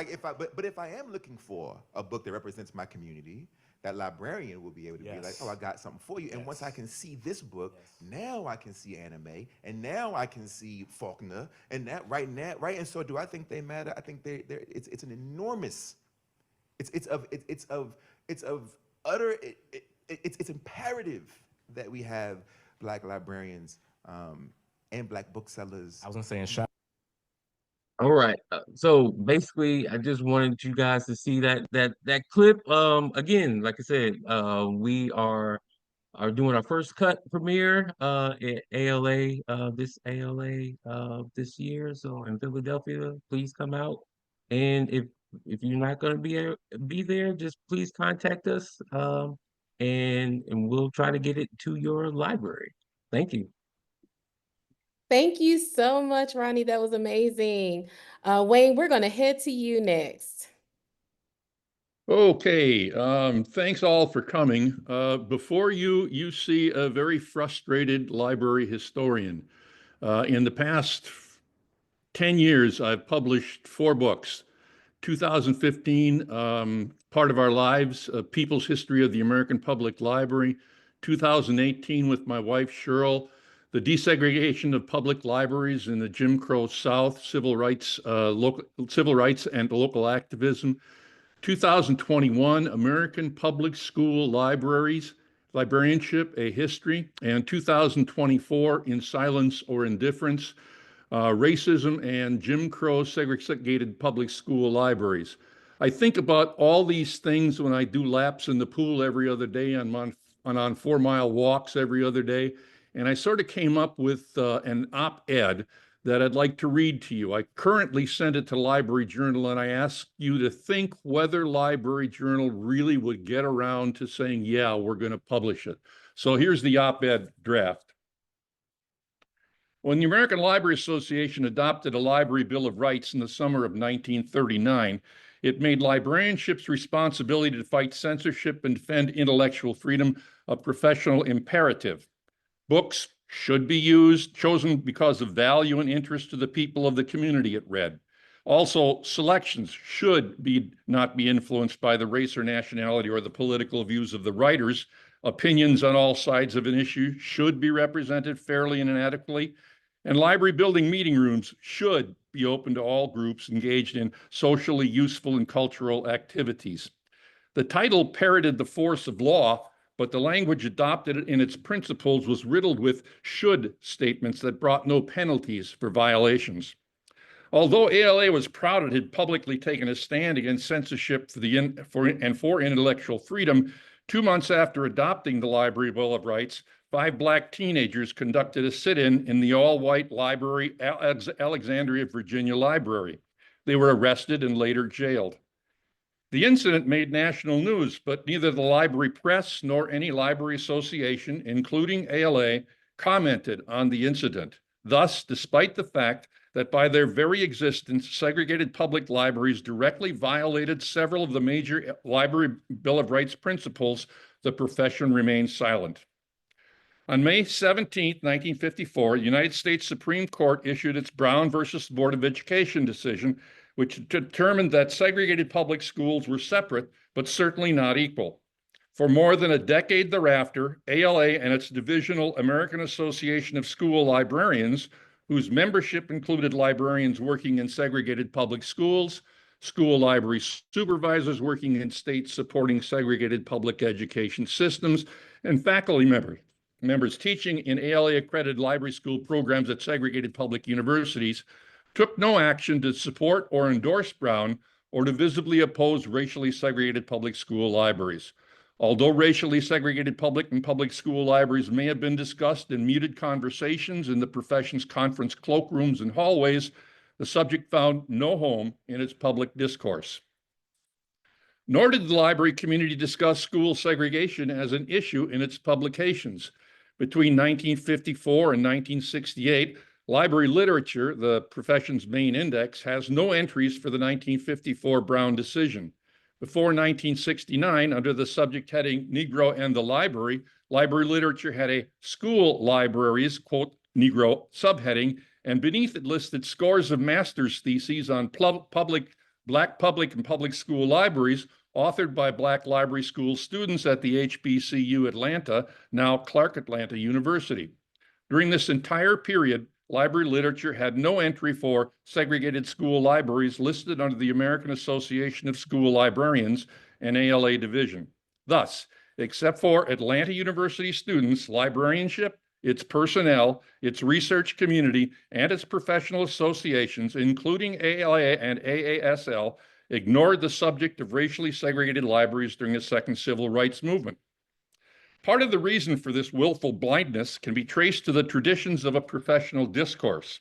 if I am looking for a book that represents my community, that librarian will be able to be like, oh, I got something for you. And once I can see this book, now I can see anime, and now I can see Faulkner, and that right now, right? And so, do I think they matter? I think it's an enormous. It's imperative that we have Black librarians and Black booksellers. I was gonna say in shop. All right. So basically, I just wanted you guys to see that clip. Again, like I said, we are doing our first cut premiere at ALA this this year. So in Philadelphia, please come out. And if you're not going to be there, just please contact us. And we'll try to get it to your library. Thank you. Thank you so much, Rodney. That was amazing. Wayne, we're going to head to you next. Okay, thanks all for coming. Before you see a very frustrated library historian. In the past 10 years, I've published 4 books. 2015, Part of Our Lives, A People's History of the American Public Library. 2018, with my wife, Cheryl, The Desegregation of Public Libraries in the Jim Crow South, Civil Rights and Local Activism. 2021, American Public School Libraries, Librarianship, A History. And 2024, In Silence or Indifference, Racism and Jim Crow Segregated Public School Libraries. I think about all these things when I do laps in the pool every other day and on 4-mile walks every other day. And I sort of came up with an op-ed that I'd like to read to you. I currently send it to Library Journal, and I ask you to think whether Library Journal really would get around to saying, yeah, we're going to publish it. So here's the op-ed draft. When the American Library Association adopted a Library Bill of Rights in the summer of 1939, it made librarianship's responsibility to fight censorship and defend intellectual freedom a professional imperative. Books should be chosen because of value and interest to the people of the community it read. Also, selections should not be influenced by the race or nationality or the political views of the writers. Opinions on all sides of an issue should be represented fairly and adequately. And library building meeting rooms should be open to all groups engaged in socially useful and cultural activities. The title parroted the force of law, but the language adopted in its principles was riddled with should statements that brought no penalties for violations. Although ALA was proud it had publicly taken a stand against censorship for intellectual freedom, 2 months after adopting the Library Bill of Rights, 5 Black teenagers conducted a sit-in in the all-white library, Alexandria, Virginia Library. They were arrested and later jailed. The incident made national news, but neither the library press nor any library association, including ALA, commented on the incident. Thus, despite the fact that by their very existence, segregated public libraries directly violated several of the major Library Bill of Rights principles, the profession remained silent. On May 17, 1954, the United States Supreme Court issued its Brown versus Board of Education decision, which determined that segregated public schools were separate, but certainly not equal. For more than a decade thereafter, ALA and its divisional American Association of School Librarians, whose membership included librarians working in segregated public schools, school library supervisors working in states supporting segregated public education systems, and faculty members teaching in ALA-accredited library school programs at segregated public universities, took no action to support or endorse Brown or to visibly oppose racially segregated public school libraries. Although racially segregated public and public school libraries may have been discussed in muted conversations in the profession's conference cloakrooms and hallways, the subject found no home in its public discourse. Nor did the library community discuss school segregation as an issue in its publications. Between 1954 and 1968, library literature, the profession's main index, has no entries for the 1954 Brown decision. Before 1969, under the subject heading Negro and the Library, library literature had a school libraries, quote, Negro subheading, and beneath it listed scores of master's theses on Black public and public school libraries authored by Black library school students at the HBCU Atlanta, now Clark Atlanta University. During this entire period, library literature had no entry for segregated school libraries listed under the American Association of School Librarians and ALA division. Thus, except for Atlanta University students, librarianship, its personnel, its research community, and its professional associations, including ALA and AASL, ignored the subject of racially segregated libraries during the Second Civil Rights Movement. Part of the reason for this willful blindness can be traced to the traditions of a professional discourse.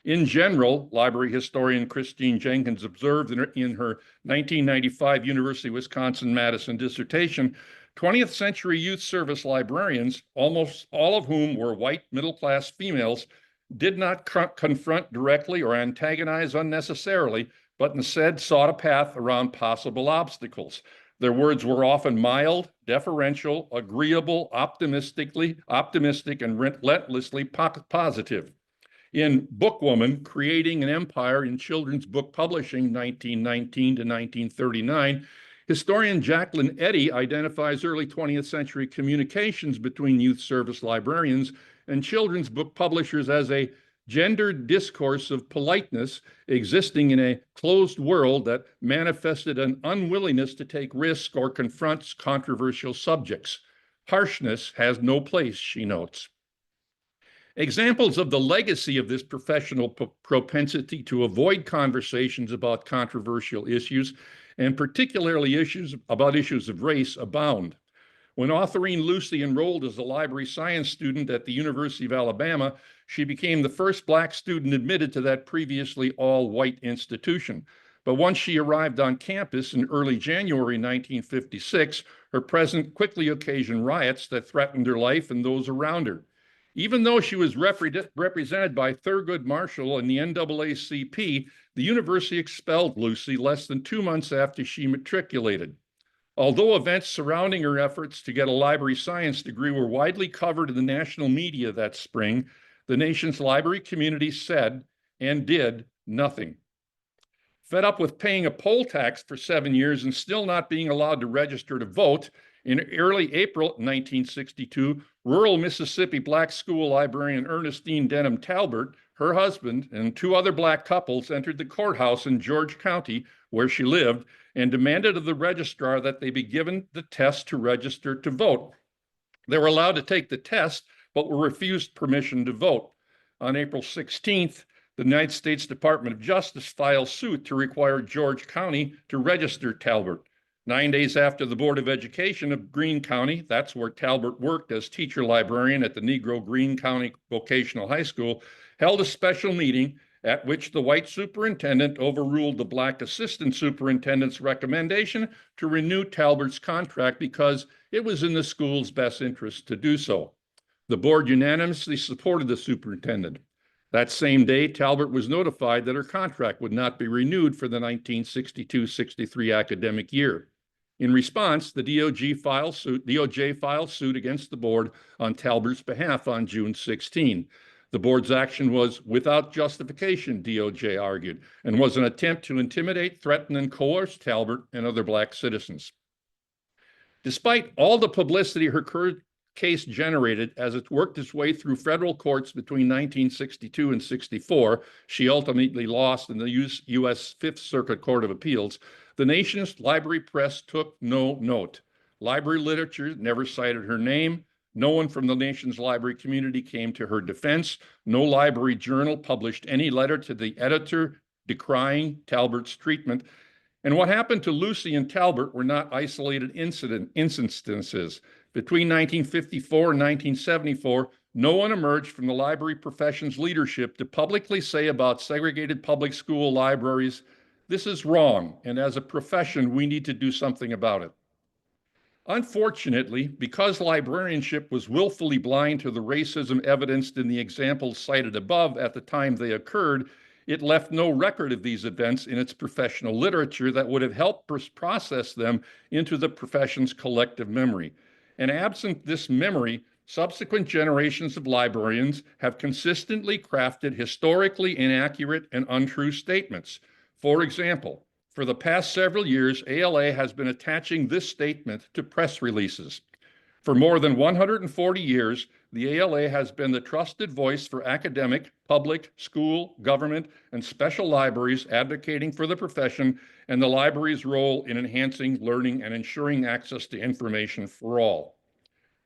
In general, library historian Christine Jenkins observed in her 1995 University of Wisconsin-Madison dissertation, 20th century youth service librarians, almost all of whom were white middle-class females, did not confront directly or antagonize unnecessarily, but instead sought a path around possible obstacles. Their words were often mild, deferential, agreeable, optimistic, and relentlessly positive. In Bookwoman, Creating an Empire in Children's Book Publishing, 1919 to 1939, historian Jacqueline Eddy identifies early 20th century communications between youth service librarians and children's book publishers as a gendered discourse of politeness existing in a closed world that manifested an unwillingness to take risks or confront controversial subjects. Harshness has no place, she notes. Examples of the legacy of this professional propensity to avoid conversations about controversial issues, and particularly issues of race, abound. When Autherine Lucy enrolled as a library science student at the University of Alabama, she became the first Black student admitted to that previously all-white institution. But once she arrived on campus in early January 1956, her presence quickly occasioned riots that threatened her life and those around her. Even though she was represented by Thurgood Marshall and the NAACP, the university expelled Lucy less than 2 months after she matriculated. Although events surrounding her efforts to get a library science degree were widely covered in the national media that spring, the nation's library community said and did nothing. Fed up with paying a poll tax for 7 years and still not being allowed to register to vote, in early April 1962, rural Mississippi Black school librarian Ernestine Denham Talbert, her husband, and 2 other Black couples entered the courthouse in George County, where she lived, and demanded of the registrar that they be given the test to register to vote. They were allowed to take the test, but were refused permission to vote. On April 16th, the United States Department of Justice filed suit to require George County to register Talbert. 9 days after the Board of Education of Greene County, that's where Talbert worked as teacher librarian at the Negro Greene County Vocational High School, held a special meeting at which the white superintendent overruled the Black assistant superintendent's recommendation to renew Talbert's contract because it was in the school's best interest to do so. The board unanimously supported the superintendent. That same day, Talbert was notified that her contract would not be renewed for the 1962-63 academic year. In response, the DOJ filed suit against the board on Talbert's behalf on June 16. The board's action was without justification, DOJ argued, and was an attempt to intimidate, threaten, and coerce Talbert and other Black citizens. Despite all the publicity her case generated as it worked its way through federal courts between 1962 and 64, she ultimately lost in the U.S. Fifth Circuit Court of Appeals, the nation's library press took no note. Library literature never cited her name. No one from the nation's library community came to her defense. No library journal published any letter to the editor decrying Talbert's treatment. And what happened to Lucy and Talbert were not isolated instances. Between 1954 and 1974, no one emerged from the library profession's leadership to publicly say about segregated public school libraries, this is wrong, and as a profession, we need to do something about it. Unfortunately, because librarianship was willfully blind to the racism evidenced in the examples cited above at the time they occurred, it left no record of these events in its professional literature that would have helped process them into the profession's collective memory. And absent this memory, subsequent generations of librarians have consistently crafted historically inaccurate and untrue statements. For example, for the past several years, ALA has been attaching this statement to press releases. For more than 140 years, the ALA has been the trusted voice for academic, public, school, government, and special libraries advocating for the profession and the library's role in enhancing learning and ensuring access to information for all.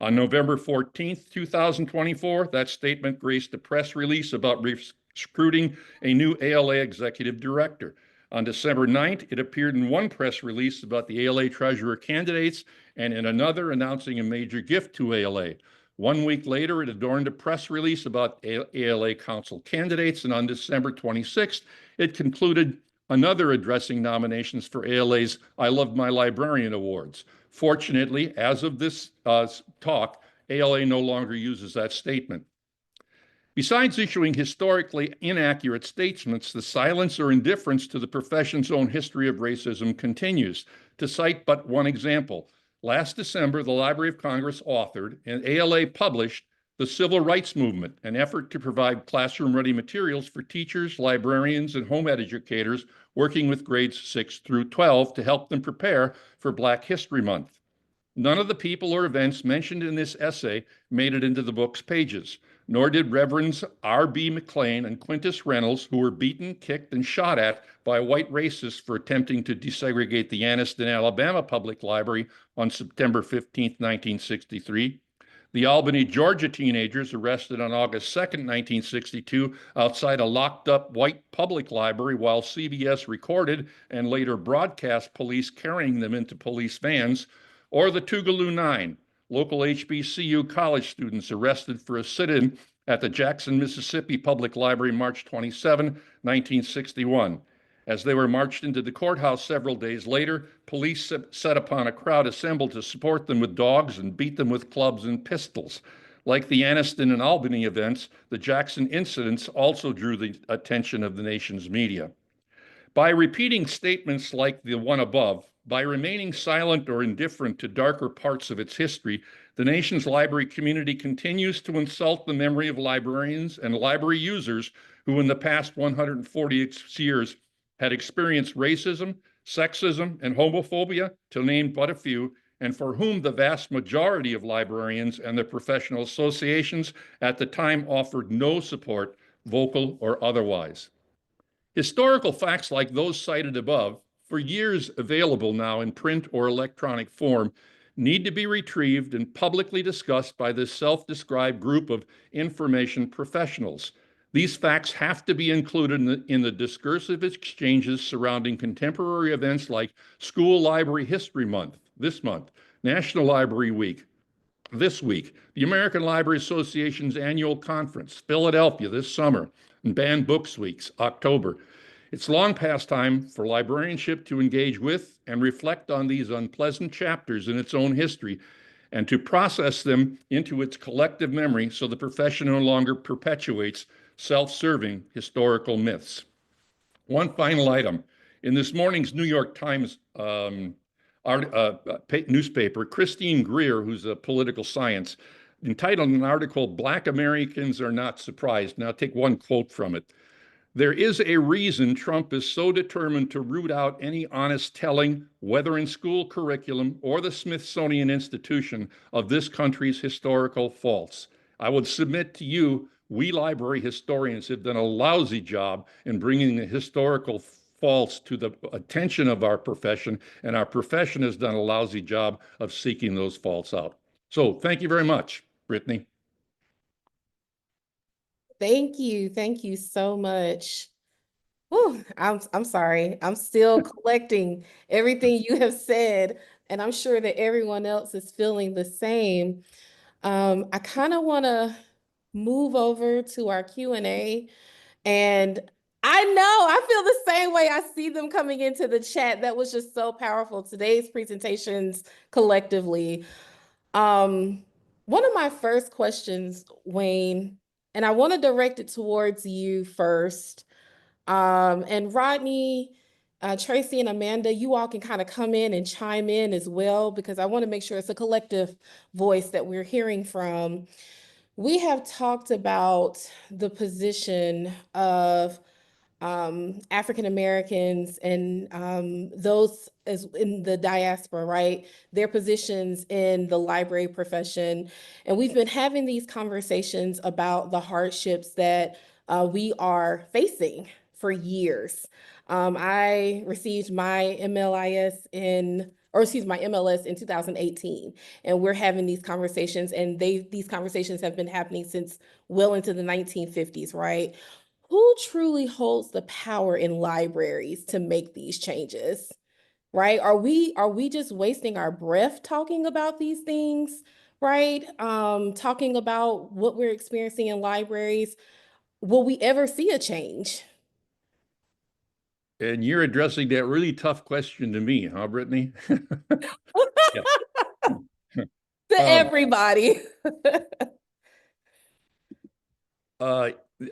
On November 14th, 2024, that statement graced a press release about recruiting a new ALA executive director. On December 9th, it appeared in one press release about the ALA treasurer candidates and in another announcing a major gift to ALA. 1 week later, it adorned a press release about ALA council candidates, and on December 26th, it concluded another addressing nominations for ALA's I Love My Librarian Awards. Fortunately, as of this talk, ALA no longer uses that statement. Besides issuing historically inaccurate statements, the silence or indifference to the profession's own history of racism continues. To cite but one example, last December, the Library of Congress authored and ALA published The Civil Rights Movement, an effort to provide classroom-ready materials for teachers, librarians, and home educators working with grades 6 through 12 to help them prepare for Black History Month. None of the people or events mentioned in this essay made it into the book's pages, nor did Reverends R.B. McLean and Quintus Reynolds, who were beaten, kicked, and shot at by white racists for attempting to desegregate the Anniston, Alabama Public Library on September 15, 1963. The Albany, Georgia teenagers arrested on August 2, 1962, outside a locked-up white public library while CBS recorded and later broadcast police carrying them into police vans, or the Tougaloo Nine, local HBCU college students arrested for a sit-in at the Jackson, Mississippi Public Library March 27, 1961. As they were marched into the courthouse several days later, police set upon a crowd assembled to support them with dogs and beat them with clubs and pistols. Like the Anniston and Albany events, the Jackson incidents also drew the attention of the nation's media. By repeating statements like the one above, by remaining silent or indifferent to darker parts of its history, the nation's library community continues to insult the memory of librarians and library users who in the past 146 years had experienced racism, sexism, and homophobia, to name but a few, and for whom the vast majority of librarians and their professional associations at the time offered no support, vocal or otherwise. Historical facts like those cited above, for years available now in print or electronic form, need to be retrieved and publicly discussed by this self-described group of information professionals. These facts have to be included in the discursive exchanges surrounding contemporary events like School Library History Month, this month, National Library Week, this week, the American Library Association's annual conference, Philadelphia this summer, and Banned Books Weeks, October. It's long past time for librarianship to engage with and reflect on these unpleasant chapters in its own history and to process them into its collective memory so the profession no longer perpetuates self-serving historical myths. One final item. In this morning's New York Times newspaper, Christine Greer, who's a political science, entitled an article, "Black Americans Are Not Surprised." Now, take one quote from it. "There is a reason Trump is so determined to root out any honest telling, whether in school curriculum or the Smithsonian Institution, of this country's historical faults. I would submit to you, we library historians have done a lousy job in bringing the historical faults to the attention of our profession, and our profession has done a lousy job of seeking those faults out." So thank you very much, Brittany. Thank you. Thank you so much. Whew, I'm sorry. I'm still collecting everything you have said, and I'm sure that everyone else is feeling the same. I kind of want to move over to our Q&A, and I know I feel the same way. I see them coming into the chat. That was just so powerful. Today's presentations collectively. One of my first questions, Wayne, and I want to direct it towards you first. And Rodney, Tracey, and Amanda, you all can kind of come in and chime in as well, because I want to make sure it's a collective voice that we're hearing from. We have talked about the position of African Americans and those as in the diaspora, right? Their positions in the library profession. And we've been having these conversations about the hardships that we are facing for years. I received my MLS my MLS in 2018, and we're having these conversations, and these conversations have been happening since well into the 1950s, right? Who truly holds the power in libraries to make these changes, right? Are we just wasting our breath talking about these things, right? Talking about what we're experiencing in libraries. Will we ever see a change? And you're addressing that really tough question to me, huh, Brittany? To everybody.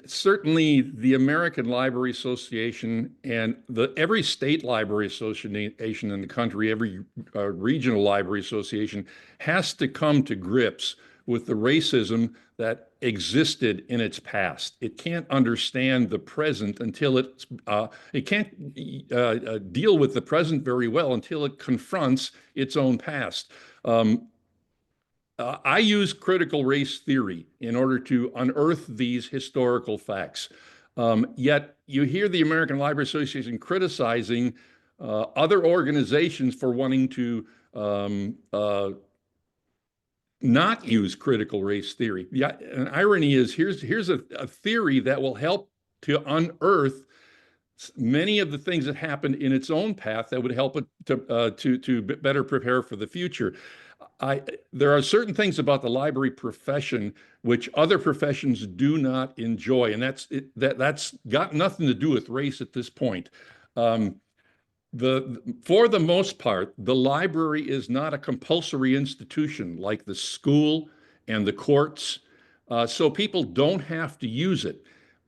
Certainly the American Library Association and every state library association in the country, every regional library association has to come to grips with the racism that existed in its past. It can't understand the present until it can't deal with the present very well until it confronts its own past. I use critical race theory in order to unearth these historical facts. Yet you hear the American Library Association criticizing other organizations for wanting to not use critical race theory. An irony is here's a theory that will help to unearth many of the things that happened in its own path that would help it to better prepare for the future. There are certain things about the library profession which other professions do not enjoy, and that's got nothing to do with race at this point. For the most part, the library is not a compulsory institution like the school and the courts, so people don't have to use it.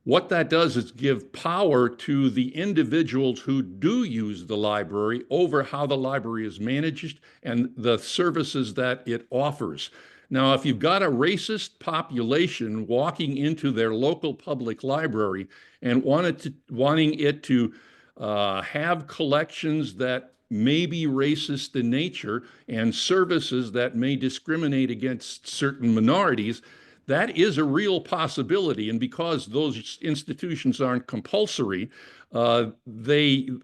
What that does is give power to the individuals who do use the library over how the library is managed and the services that it offers. Now, if you've got a racist population walking into their local public library and wanting it to have collections that may be racist in nature and services that may discriminate against certain minorities, that is a real possibility. And because those institutions aren't compulsory, the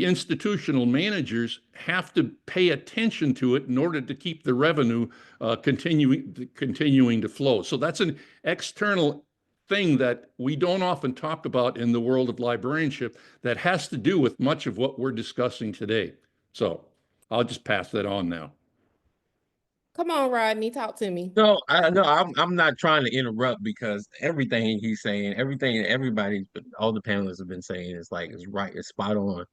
institutional managers have to pay attention to it in order to keep the revenue continuing to flow. So that's an external thing that we don't often talk about in the world of librarianship that has to do with much of what we're discussing today. So I'll just pass that on now. Come on, Rodney, talk to me. No, I'm not trying to interrupt because everything he's saying, everything everybody, all the panelists have been saying is right, it's spot on.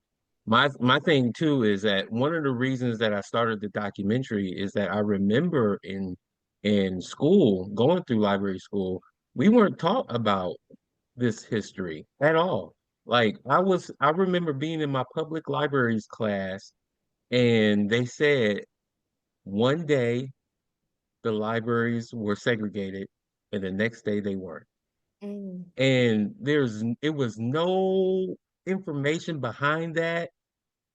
My thing too is that one of the reasons that I started the documentary is that I remember in school, going through library school, we weren't taught about this history at all. I remember being in my public libraries class and they said one day the libraries were segregated and the next day they weren't. And it was no information behind that,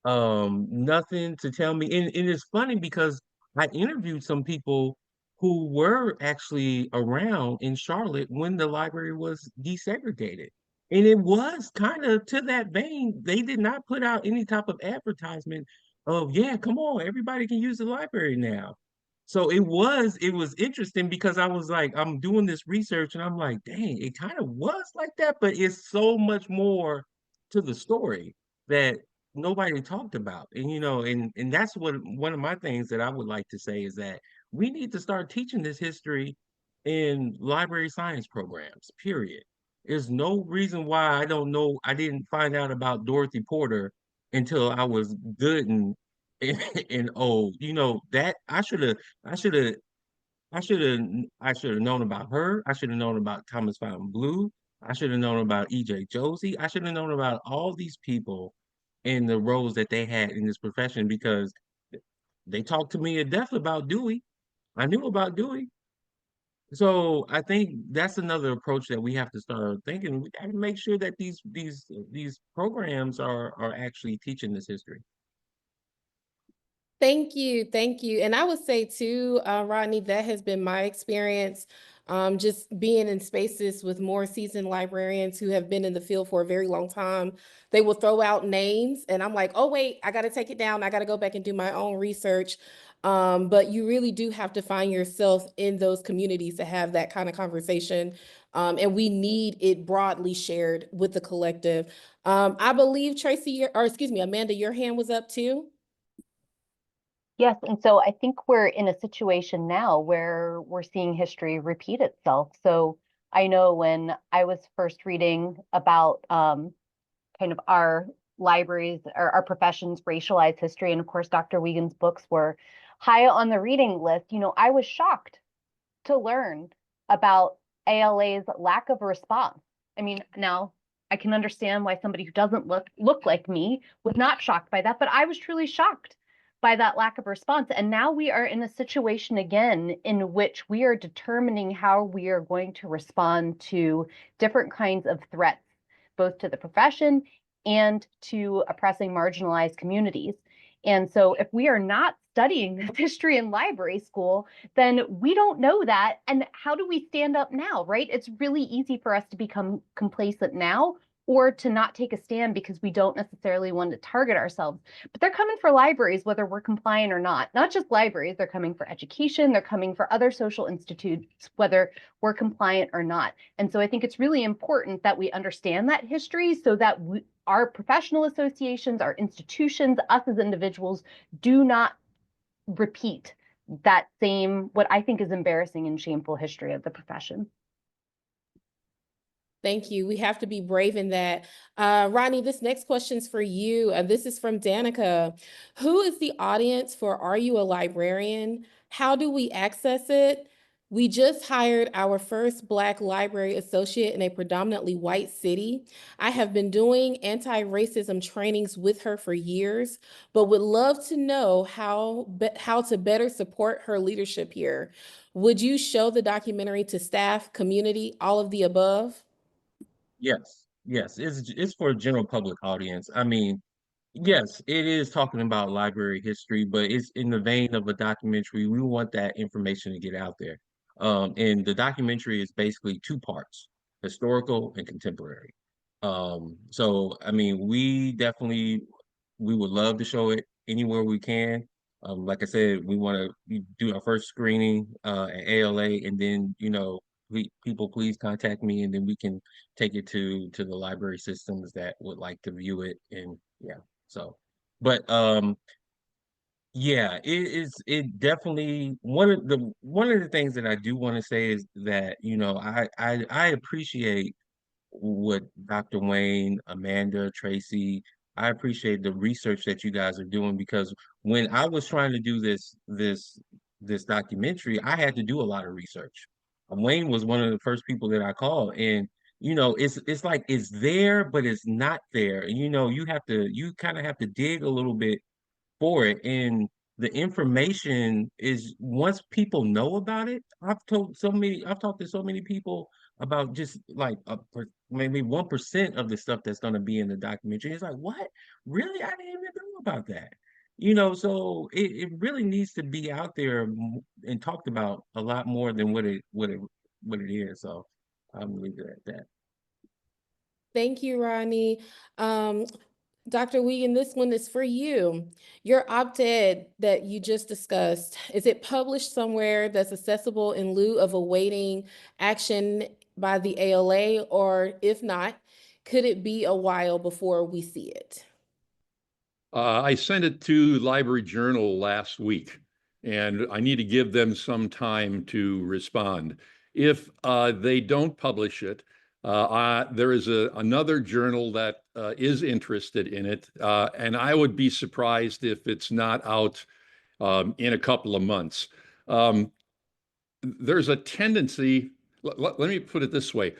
nothing to tell me. And it's funny because I interviewed some people who were actually around in Charlotte when the library was desegregated. And it was kind of to that vein. They did not put out any type of advertisement of, yeah, come on, everybody can use the library now. So it was interesting because I was like, I'm doing this research and I'm like, dang, it kind of was like that, but it's so much more to the story that nobody talked about. And and that's what one of my things that I would like to say is that we need to start teaching this history in library science programs, period. There's no reason why I didn't find out about Dorothy Porter until I was good and old. That I should have I should have known about her. I should have known about Thomas Fountain Blue. I should have known about E.J. Josie. I should have known about all these people and the roles that they had in this profession because they talked to me to death about Dewey. I knew about Dewey. So I think that's another approach that we have to start thinking. We got to make sure that these programs are actually teaching this history. Thank you. Thank you. And I would say too, Rodney, that has been my experience, just being in spaces with more seasoned librarians who have been in the field for a very long time. They will throw out names and I'm like, oh, wait, I got to take it down. I got to go back and do my own research. But you really do have to find yourself in those communities to have that kind of conversation. And we need it broadly shared with the collective. I believe Tracey, or excuse me, Amanda, your hand was up too. Yes, and so I think we're in a situation now where we're seeing history repeat itself. So I know when I was first reading about kind of our libraries or our profession's racialized history, and of course, Dr. Wiegand's books were high on the reading list, I was shocked to learn about ALA's lack of response. I mean, now I can understand why somebody who doesn't look like me was not shocked by that, but I was truly shocked by that lack of response. And now we are in a situation again in which we are determining how we are going to respond to different kinds of threats, both to the profession and to oppressing marginalized communities. And so if we are not studying this history in library school, then we don't know that. And how do we stand up now, right? It's really easy for us to become complacent now or to not take a stand because we don't necessarily want to target ourselves. But they're coming for libraries, whether we're compliant or not. Not just libraries, they're coming for education, they're coming for other social institutes, whether we're compliant or not. And so I think it's really important that we understand that history so that our professional associations, our institutions, us as individuals do not repeat that same, what I think is embarrassing and shameful history of the profession. Thank you. We have to be brave in that. Rodney, this next question's for you. This is from Danica. Who is the audience for Are You a Librarian? How do we access it? We just hired our first Black library associate in a predominantly white city. I have been doing anti-racism trainings with her for years, but would love to know how to better support her leadership here. Would you show the documentary to staff, community, all of the above? Yes, yes, it's for a general public audience. I mean, yes, it is talking about library history, but it's in the vein of a documentary. We want that information to get out there. And the documentary is basically two parts, historical and contemporary. So I mean, we would love to show it anywhere we can. Like I said, we want to do our first screening at ALA, and then people please contact me, and then we can take it to the library systems that would like to view it. And yeah, so but yeah, it definitely one of the things that I do want to say is that I appreciate what Dr. Wayne, Amanda, Tracey, I appreciate the research that you guys are doing, because when I was trying to do this documentary, I had to do a lot of research. Wayne was one of the first people that I called, and it's like it's there, but it's not there. And you kind of have to dig a little bit for it. And the information is, once people know about it, I've talked to so many people about just like maybe 1% of the stuff that's going to be in the documentary. It's like, what? Really? I didn't even know about that. So it really needs to be out there and talked about a lot more than what it is. So I'm leave it at that. Thank you, Rodney. Dr. Wiegand, this one is for you. Your op-ed that you just discussed, is it published somewhere that's accessible in lieu of awaiting action by the ALA? Or if not, could it be a while before we see it? I sent it to Library Journal last week, and I need to give them some time to respond. If they don't publish it, there is another journal that is interested in it, and I would be surprised if it's not out in a couple of months. There's a tendency, let me put it this way.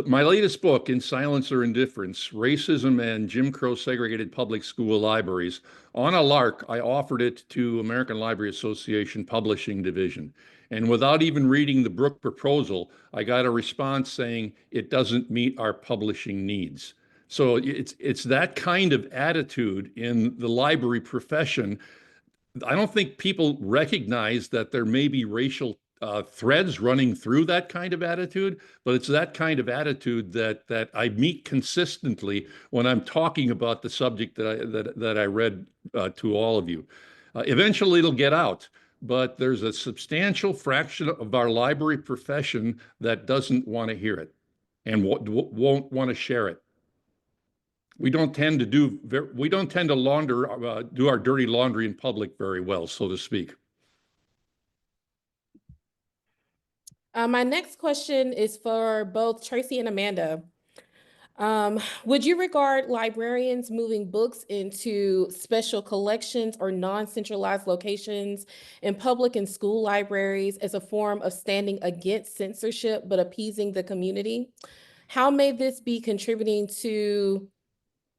My latest book, In Silence or Indifference, Racism and Jim Crow Segregated Public School Libraries, on a lark, I offered it to American Library Association Publishing Division. And without even reading the Brooke proposal, I got a response saying it doesn't meet our publishing needs. So it's that kind of attitude in the library profession. I don't think people recognize that there may be racial threads running through that kind of attitude, but it's that kind of attitude that I meet consistently when I'm talking about the subject that I read to all of you. Eventually, it'll get out, but there's a substantial fraction of our library profession that doesn't want to hear it and won't want to share it. We don't tend to do our dirty laundry in public very well, so to speak. My next question is for both Tracey and Amanda. Would you regard librarians moving books into special collections or non-centralized locations in public and school libraries as a form of standing against censorship but appeasing the community? How may this be contributing to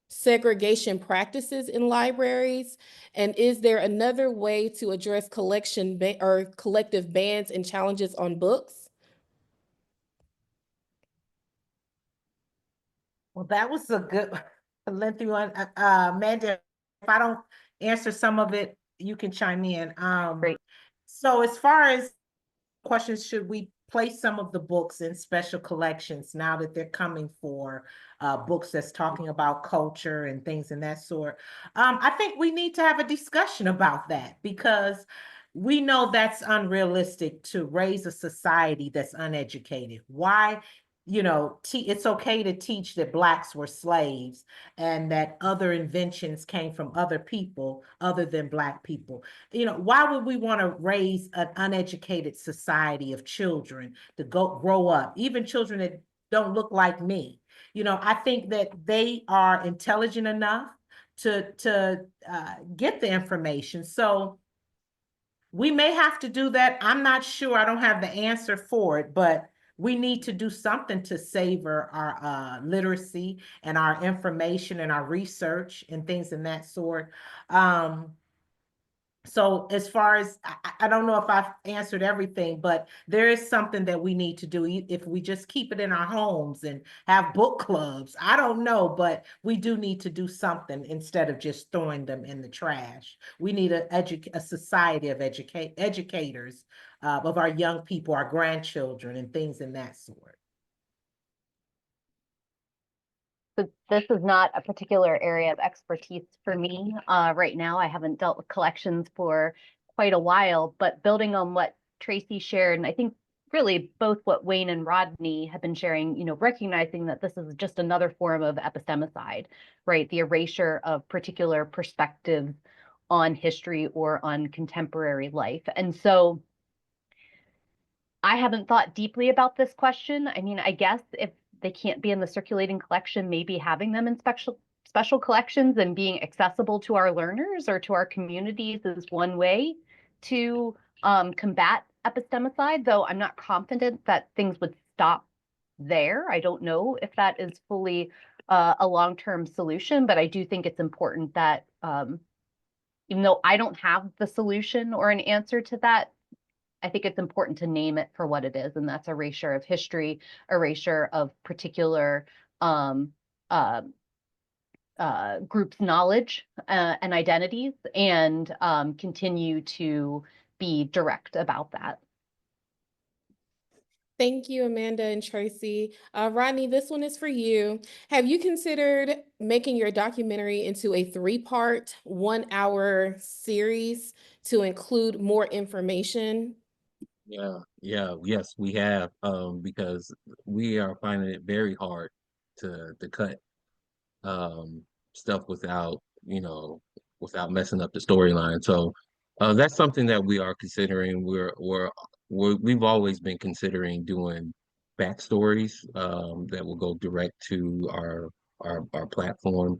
segregation practices in libraries? And is there another way to address collective bans and challenges on books? Well, that was a good, lengthy one. Amanda, if I don't answer some of it, you can chime in. Great. So as far as questions, should we place some of the books in special collections now that they're coming for books that's talking about culture and things in that sort. I think we need to have a discussion about that, because we know that's unrealistic to raise a society that's uneducated. Why? You know, it's okay to teach that Blacks were slaves and that other inventions came from other people other than Black people. You know, why would we want to raise an uneducated society of children to grow up, even children that don't look like me? You know, I think that they are intelligent enough to get the information. So we may have to do that. I'm not sure. I don't have the answer for it, but we need to do something to savor our literacy and our information and our research and things in that sort. So as far as, I don't know if I've answered everything, but there is something that we need to do if we just keep it in our homes and have book clubs. I don't know, but we do need to do something instead of just throwing them in the trash. We need a society of educators of our young people, our grandchildren, and things in that sort. So this is not a particular area of expertise for me. Right now, I haven't dealt with collections for quite a while, but building on what Tracey shared, and I think really both what Wayne and Rodney have been sharing, you know, recognizing that this is just another form of epistemicide, right? The erasure of particular perspectives on history or on contemporary life. And so I haven't thought deeply about this question. I mean, I guess if they can't be in the circulating collection, maybe having them in special collections and being accessible to our learners or to our communities is one way to combat epistemicide, though I'm not confident that things would stop there. I don't know if that is fully a long-term solution, but I do think it's important that even though I don't have the solution or an answer to that, I think it's important to name it for what it is, and that's erasure of history, erasure of particular groups' knowledge and identities, and continue to be direct about that. Thank you, Amanda and Tracey. Rodney, this one is for you. Have you considered making your documentary into a 3-part, 1-hour series to include more information? Yes, we have, because we are finding it very hard to cut stuff without, you know, without messing up the storyline. So that's something that we are considering. We've always been considering doing backstories that will go direct to our platform,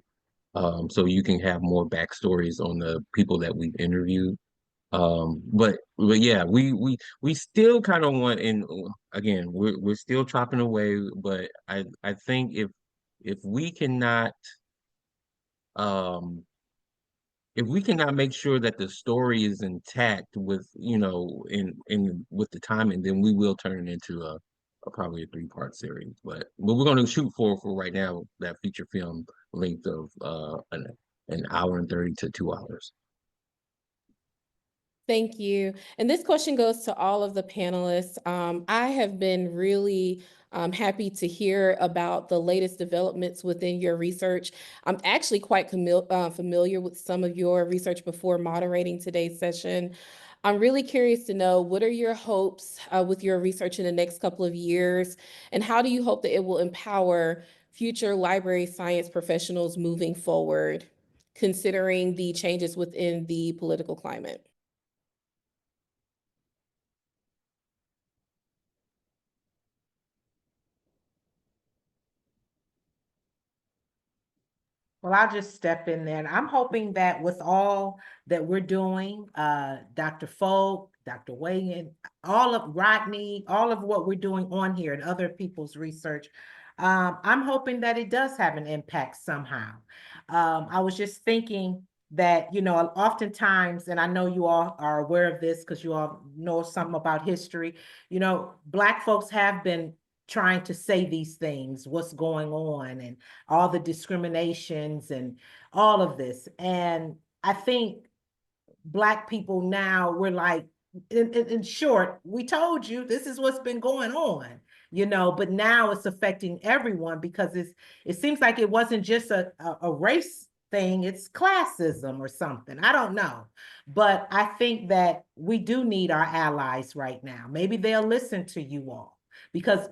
so you can have more backstories on the people that we've interviewed. But yeah, we still kind of want, and again, we're still chopping away, but I think if we cannot um if we cannot make sure that the story is intact with, you know, in with the timing, then we will turn it into a probably a 3-part series. But we're going to shoot for right now that feature film length of an hour and 30 to 2 hours. Thank you. And this question goes to all of the panelists. I have been really happy to hear about the latest developments within your research. I'm actually quite familiar with some of your research before moderating today's session. I'm really curious to know, what are your hopes with your research in the next couple of years, and how do you hope that it will empower future library science professionals moving forward, considering the changes within the political climate? Well, I'll just step in there. I'm hoping that with all that we're doing, Dr. Folk, Dr. Wiegand, all of Rodney, all of what we're doing on here and other people's research, I'm hoping that it does have an impact somehow. I was just thinking that, you know, oftentimes, and I know you all are aware of this because you all know something about history, you know, Black folks have been trying to say these things, what's going on, and all the discriminations and all of this. And I think Black people now, we're like, in short, we told you this is what's been going on, you know, but now it's affecting everyone because it seems like it wasn't just a race thing, it's classism or something. I don't know. But I think that we do need our allies right now. Maybe they'll listen to you all because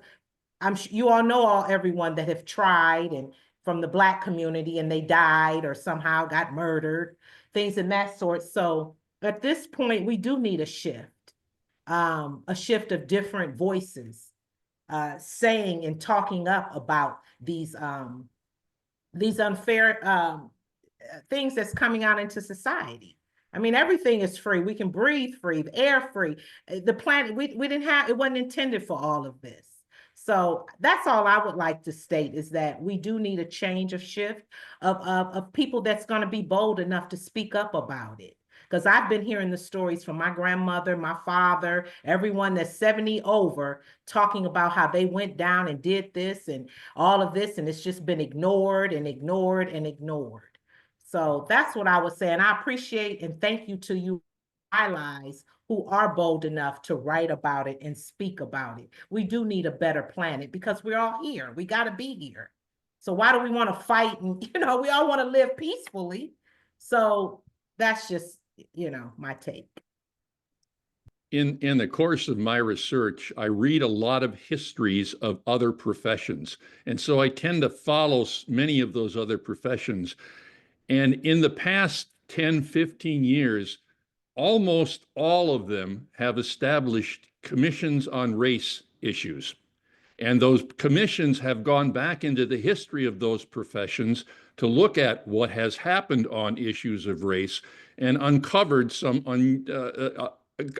you all know everyone that have tried and from the Black community and they died or somehow got murdered, things in that sort. So at this point, we do need a shift of different voices saying and talking up about these unfair things that's coming out into society. I mean, everything is free. We can breathe free, air free. The planet, we didn't have, it wasn't intended for all of this. So that's all I would like to state is that we do need a change of shift of people that's going to be bold enough to speak up about it. Because I've been hearing the stories from my grandmother, my father, everyone that's 70 over, talking about how they went down and did this and all of this, and it's just been ignored and ignored and ignored. So that's what I was saying. I appreciate and thank you to you allies who are bold enough to write about it and speak about it. We do need a better planet because we're all here. We got to be here. So why do we want to fight? And, you know, we all want to live peacefully. So that's just, you know, my take. In the course of my research, I read a lot of histories of other professions. And so I tend to follow many of those other professions. And in the past 10, 15 years, almost all of them have established commissions on race issues. And those commissions have gone back into the history of those professions to look at what has happened on issues of race and uncovered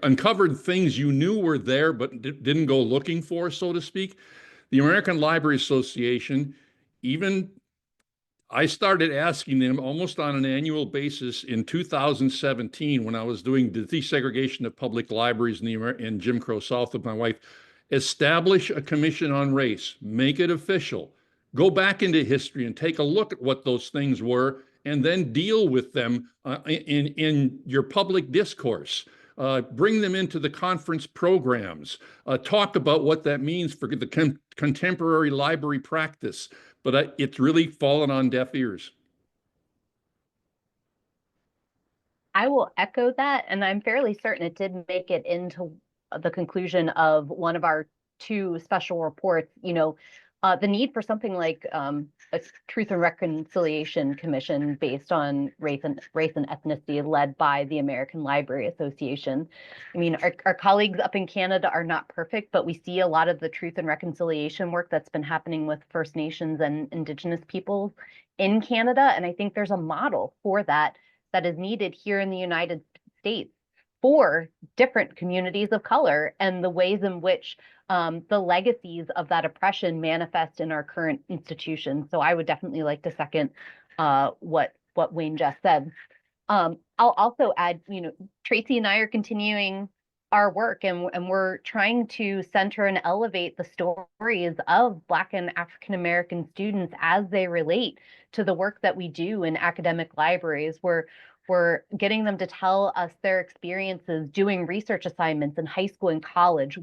uncovered things you knew were there but didn't go looking for, so to speak. The American Library Association, even I started asking them almost on an annual basis in 2017 when I was doing the desegregation of public libraries in Jim Crow South with my wife. Establish a commission on race, make it official, go back into history and take a look at what those things were and then deal with them in your public discourse. Bring them into the conference programs, talk about what that means for the contemporary library practice. But it's really fallen on deaf ears. I will echo that, and I'm fairly certain it did make it into the conclusion of one of our 2 special reports, you know, the need for something like a Truth and Reconciliation Commission based on race and ethnicity led by the American Library Association. I mean, our colleagues up in Canada are not perfect, but we see a lot of the truth and reconciliation work that's been happening with First Nations and Indigenous peoples in Canada. And I think there's a model for that is needed here in the United States for different communities of color and the ways in which the legacies of that oppression manifest in our current institutions. So I would definitely like to second what Wayne just said. I'll also add, you know, Tracey and I are continuing our work and we're trying to center and elevate the stories of Black and African American students as they relate to the work that we do in academic libraries. We're getting them to tell us their experiences doing research assignments in high school and college,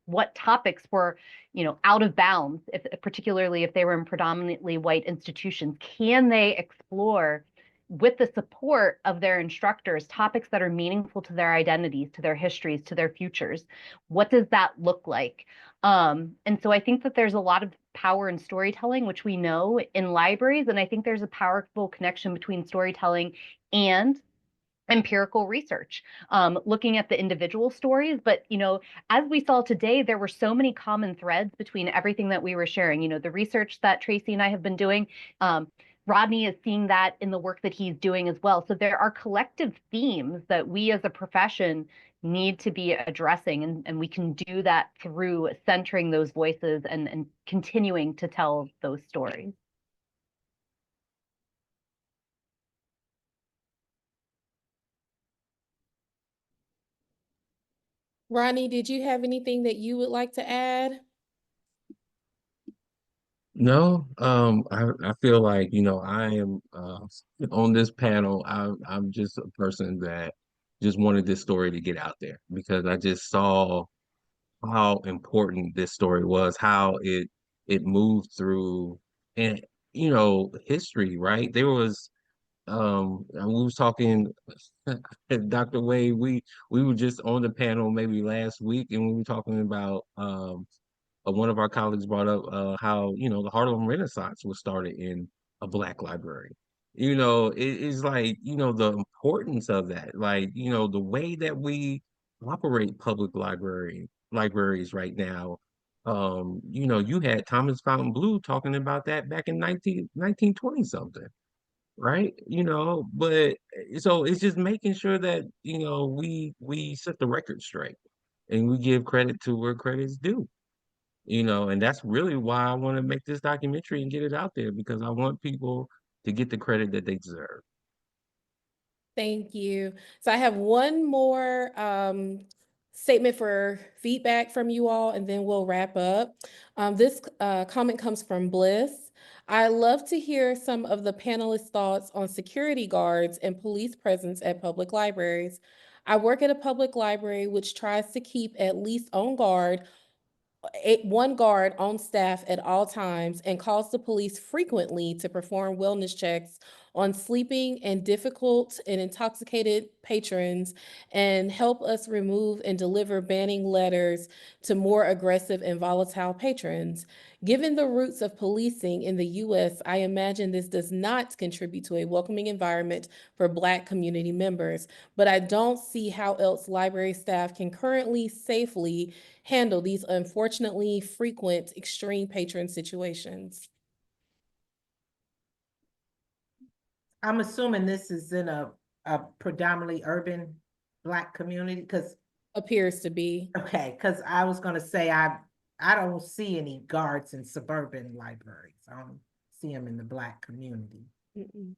what topics were, you know, out of bounds, particularly if they were in predominantly white institutions. Can they explore with the support of their instructors topics that are meaningful to their identities, to their histories, to their futures? What does that look like? And so I think that there's a lot of power in storytelling, which we know in libraries, and I think there's a powerful connection between storytelling and empirical research, looking at the individual stories. But, you know, as we saw today, there were so many common threads between everything that we were sharing. You know, the research that Tracey and I have been doing, Rodney is seeing that in the work that he's doing as well. So there are collective themes that we as a profession need to be addressing, and we can do that through centering those voices and continuing to tell those stories. Rodney, did you have anything that you would like to add? No, I feel like, you know, I am on this panel. I'm just a person that just wanted this story to get out there because I just saw how important this story was, how it moved through and history, right? There was and we was talking Dr. Wade, we were just on the panel maybe last week and we were talking about one of our colleagues brought up how the Harlem Renaissance was started in a Black library. It's like the importance of that, like the way that we operate public libraries right now. You had Thomas Fountain Blue talking about that back in 1920 something, right? But so it's just making sure that we set the record straight and we give credit to where credit is due. And that's really why I want to make this documentary and get it out there because I want people to get the credit that they deserve. Thank you. So I have one more statement for feedback from you all, and then we'll wrap up. This comment comes from Bliss. I love to hear some of the panelists' thoughts on security guards and police presence at public libraries. I work at a public library which tries to keep at least on guard one guard on staff at all times and calls the police frequently to perform wellness checks on sleeping and difficult and intoxicated patrons and help us remove and deliver banning letters to more aggressive and volatile patrons. Given the roots of policing in the U.S., I imagine this does not contribute to a welcoming environment for Black community members, but I don't see how else library staff can currently safely handle these unfortunately frequent extreme patron situations. I'm assuming this is in a predominantly urban Black community because appears to be. Okay, because I was gonna say I don't see any guards in suburban libraries. I don't see them in the Black community.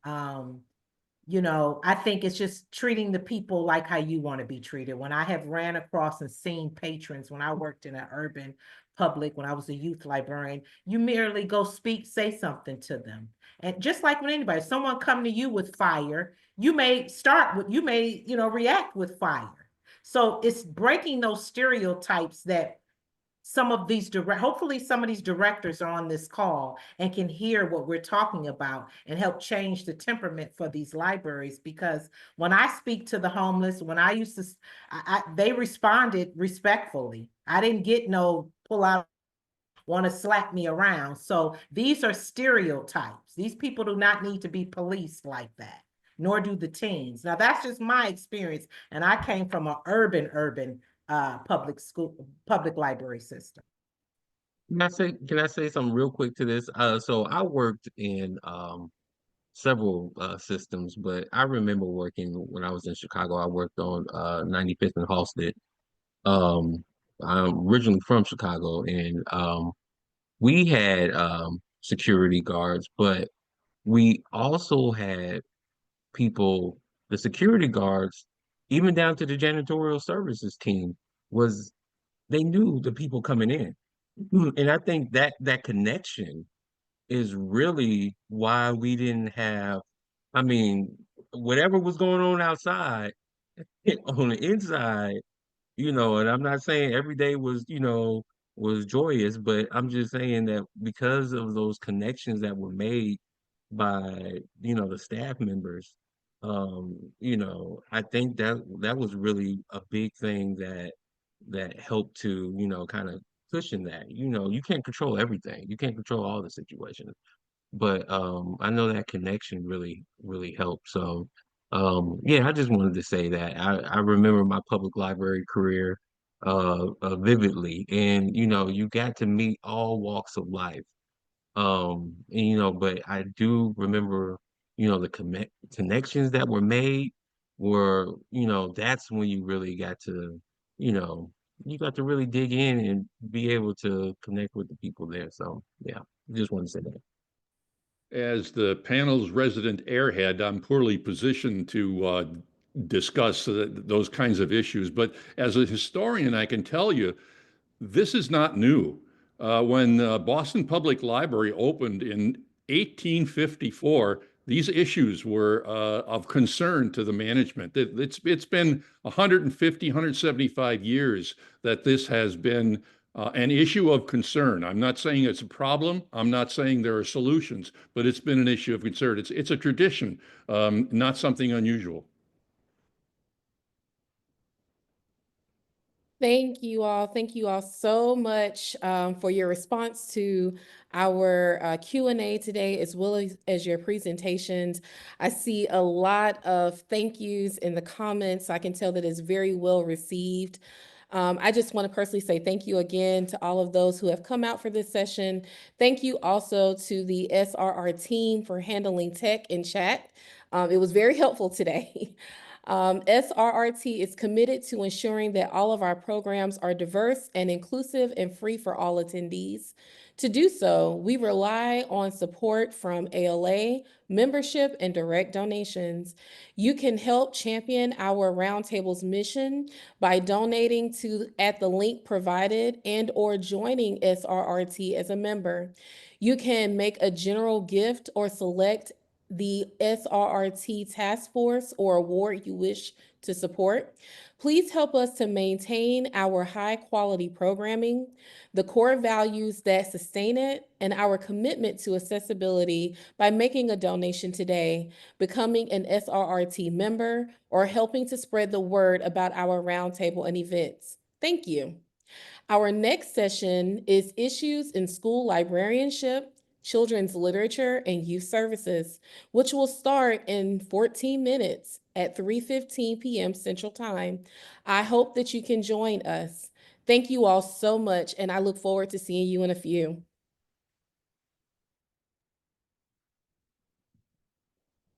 I think it's just treating the people like how you want to be treated. When I have ran across and seen patrons, when I worked in an urban public, when I was a youth librarian, you merely go speak, say something to them. And just like with anybody, someone come to you with fire, you may react with fire. So it's breaking those stereotypes that hopefully some of these directors are on this call and can hear what we're talking about and help change the temperament for these libraries. Because when I speak to the homeless, when I used to, they responded respectfully. I didn't get no pull out, want to slap me around. So these are stereotypes. These people do not need to be policed like that, nor do the teens. Now that's just my experience. And I came from an urban public library system. Can I say something real quick to this? So I worked in several systems, but I remember working when I was in Chicago. I worked on 95th and Halsted. I'm originally from Chicago, and we had security guards, but we also had people, the security guards, even down to the janitorial services team, they knew the people coming in. And I think that connection is really why we didn't have, whatever was going on outside, on the inside, and I'm not saying every day was joyous, but I'm just saying that because of those connections that were made by, the staff members, I think that was really a big thing that helped to, kind of cushion that. You can't control everything. You can't control all the situations. But I know that connection really, really helped. So yeah, I just wanted to say that. I remember my public library career vividly. And you got to meet all walks of life. But I do remember, the connections that were made were, that's when you really got to, you got to really dig in and be able to connect with the people there. So yeah, just want to say that. As the panel's resident airhead, I'm poorly positioned to discuss those kinds of issues. But as a historian, I can tell you, this is not new. When Boston Public Library opened in 1854, these issues were of concern to the management. It's been 150, 175 years that this has been an issue of concern. I'm not saying it's a problem. I'm not saying there are solutions, but it's been an issue of concern. It's a tradition, not something unusual. Thank you all. Thank you all so much for your response to our Q&A today, as well as your presentations. I see a lot of thank yous in the comments. I can tell that it's very well received. I just want to personally say thank you again to all of those who have come out for this session. Thank you also to the SRR team for handling tech and chat. It was very helpful today. SRRT is committed to ensuring that all of our programs are diverse and inclusive and free for all attendees. To do so, we rely on support from ALA, membership, and direct donations. You can help champion our Roundtable's mission by donating at the link provided and/or joining SRRT as a member. You can make a general gift or select the SRRT task force or award you wish to support. Please help us to maintain our high quality programming, the core values that sustain it, and our commitment to accessibility by making a donation today, becoming an SRRT member, or helping to spread the word about our roundtable and events. Thank you. Our next session is Issues in School Librarianship, Children's Literature, and Youth Services, which will start in 14 minutes at 3:15 p.m. Central Time. I hope that you can join us. Thank you all so much, and I look forward to seeing you in a few.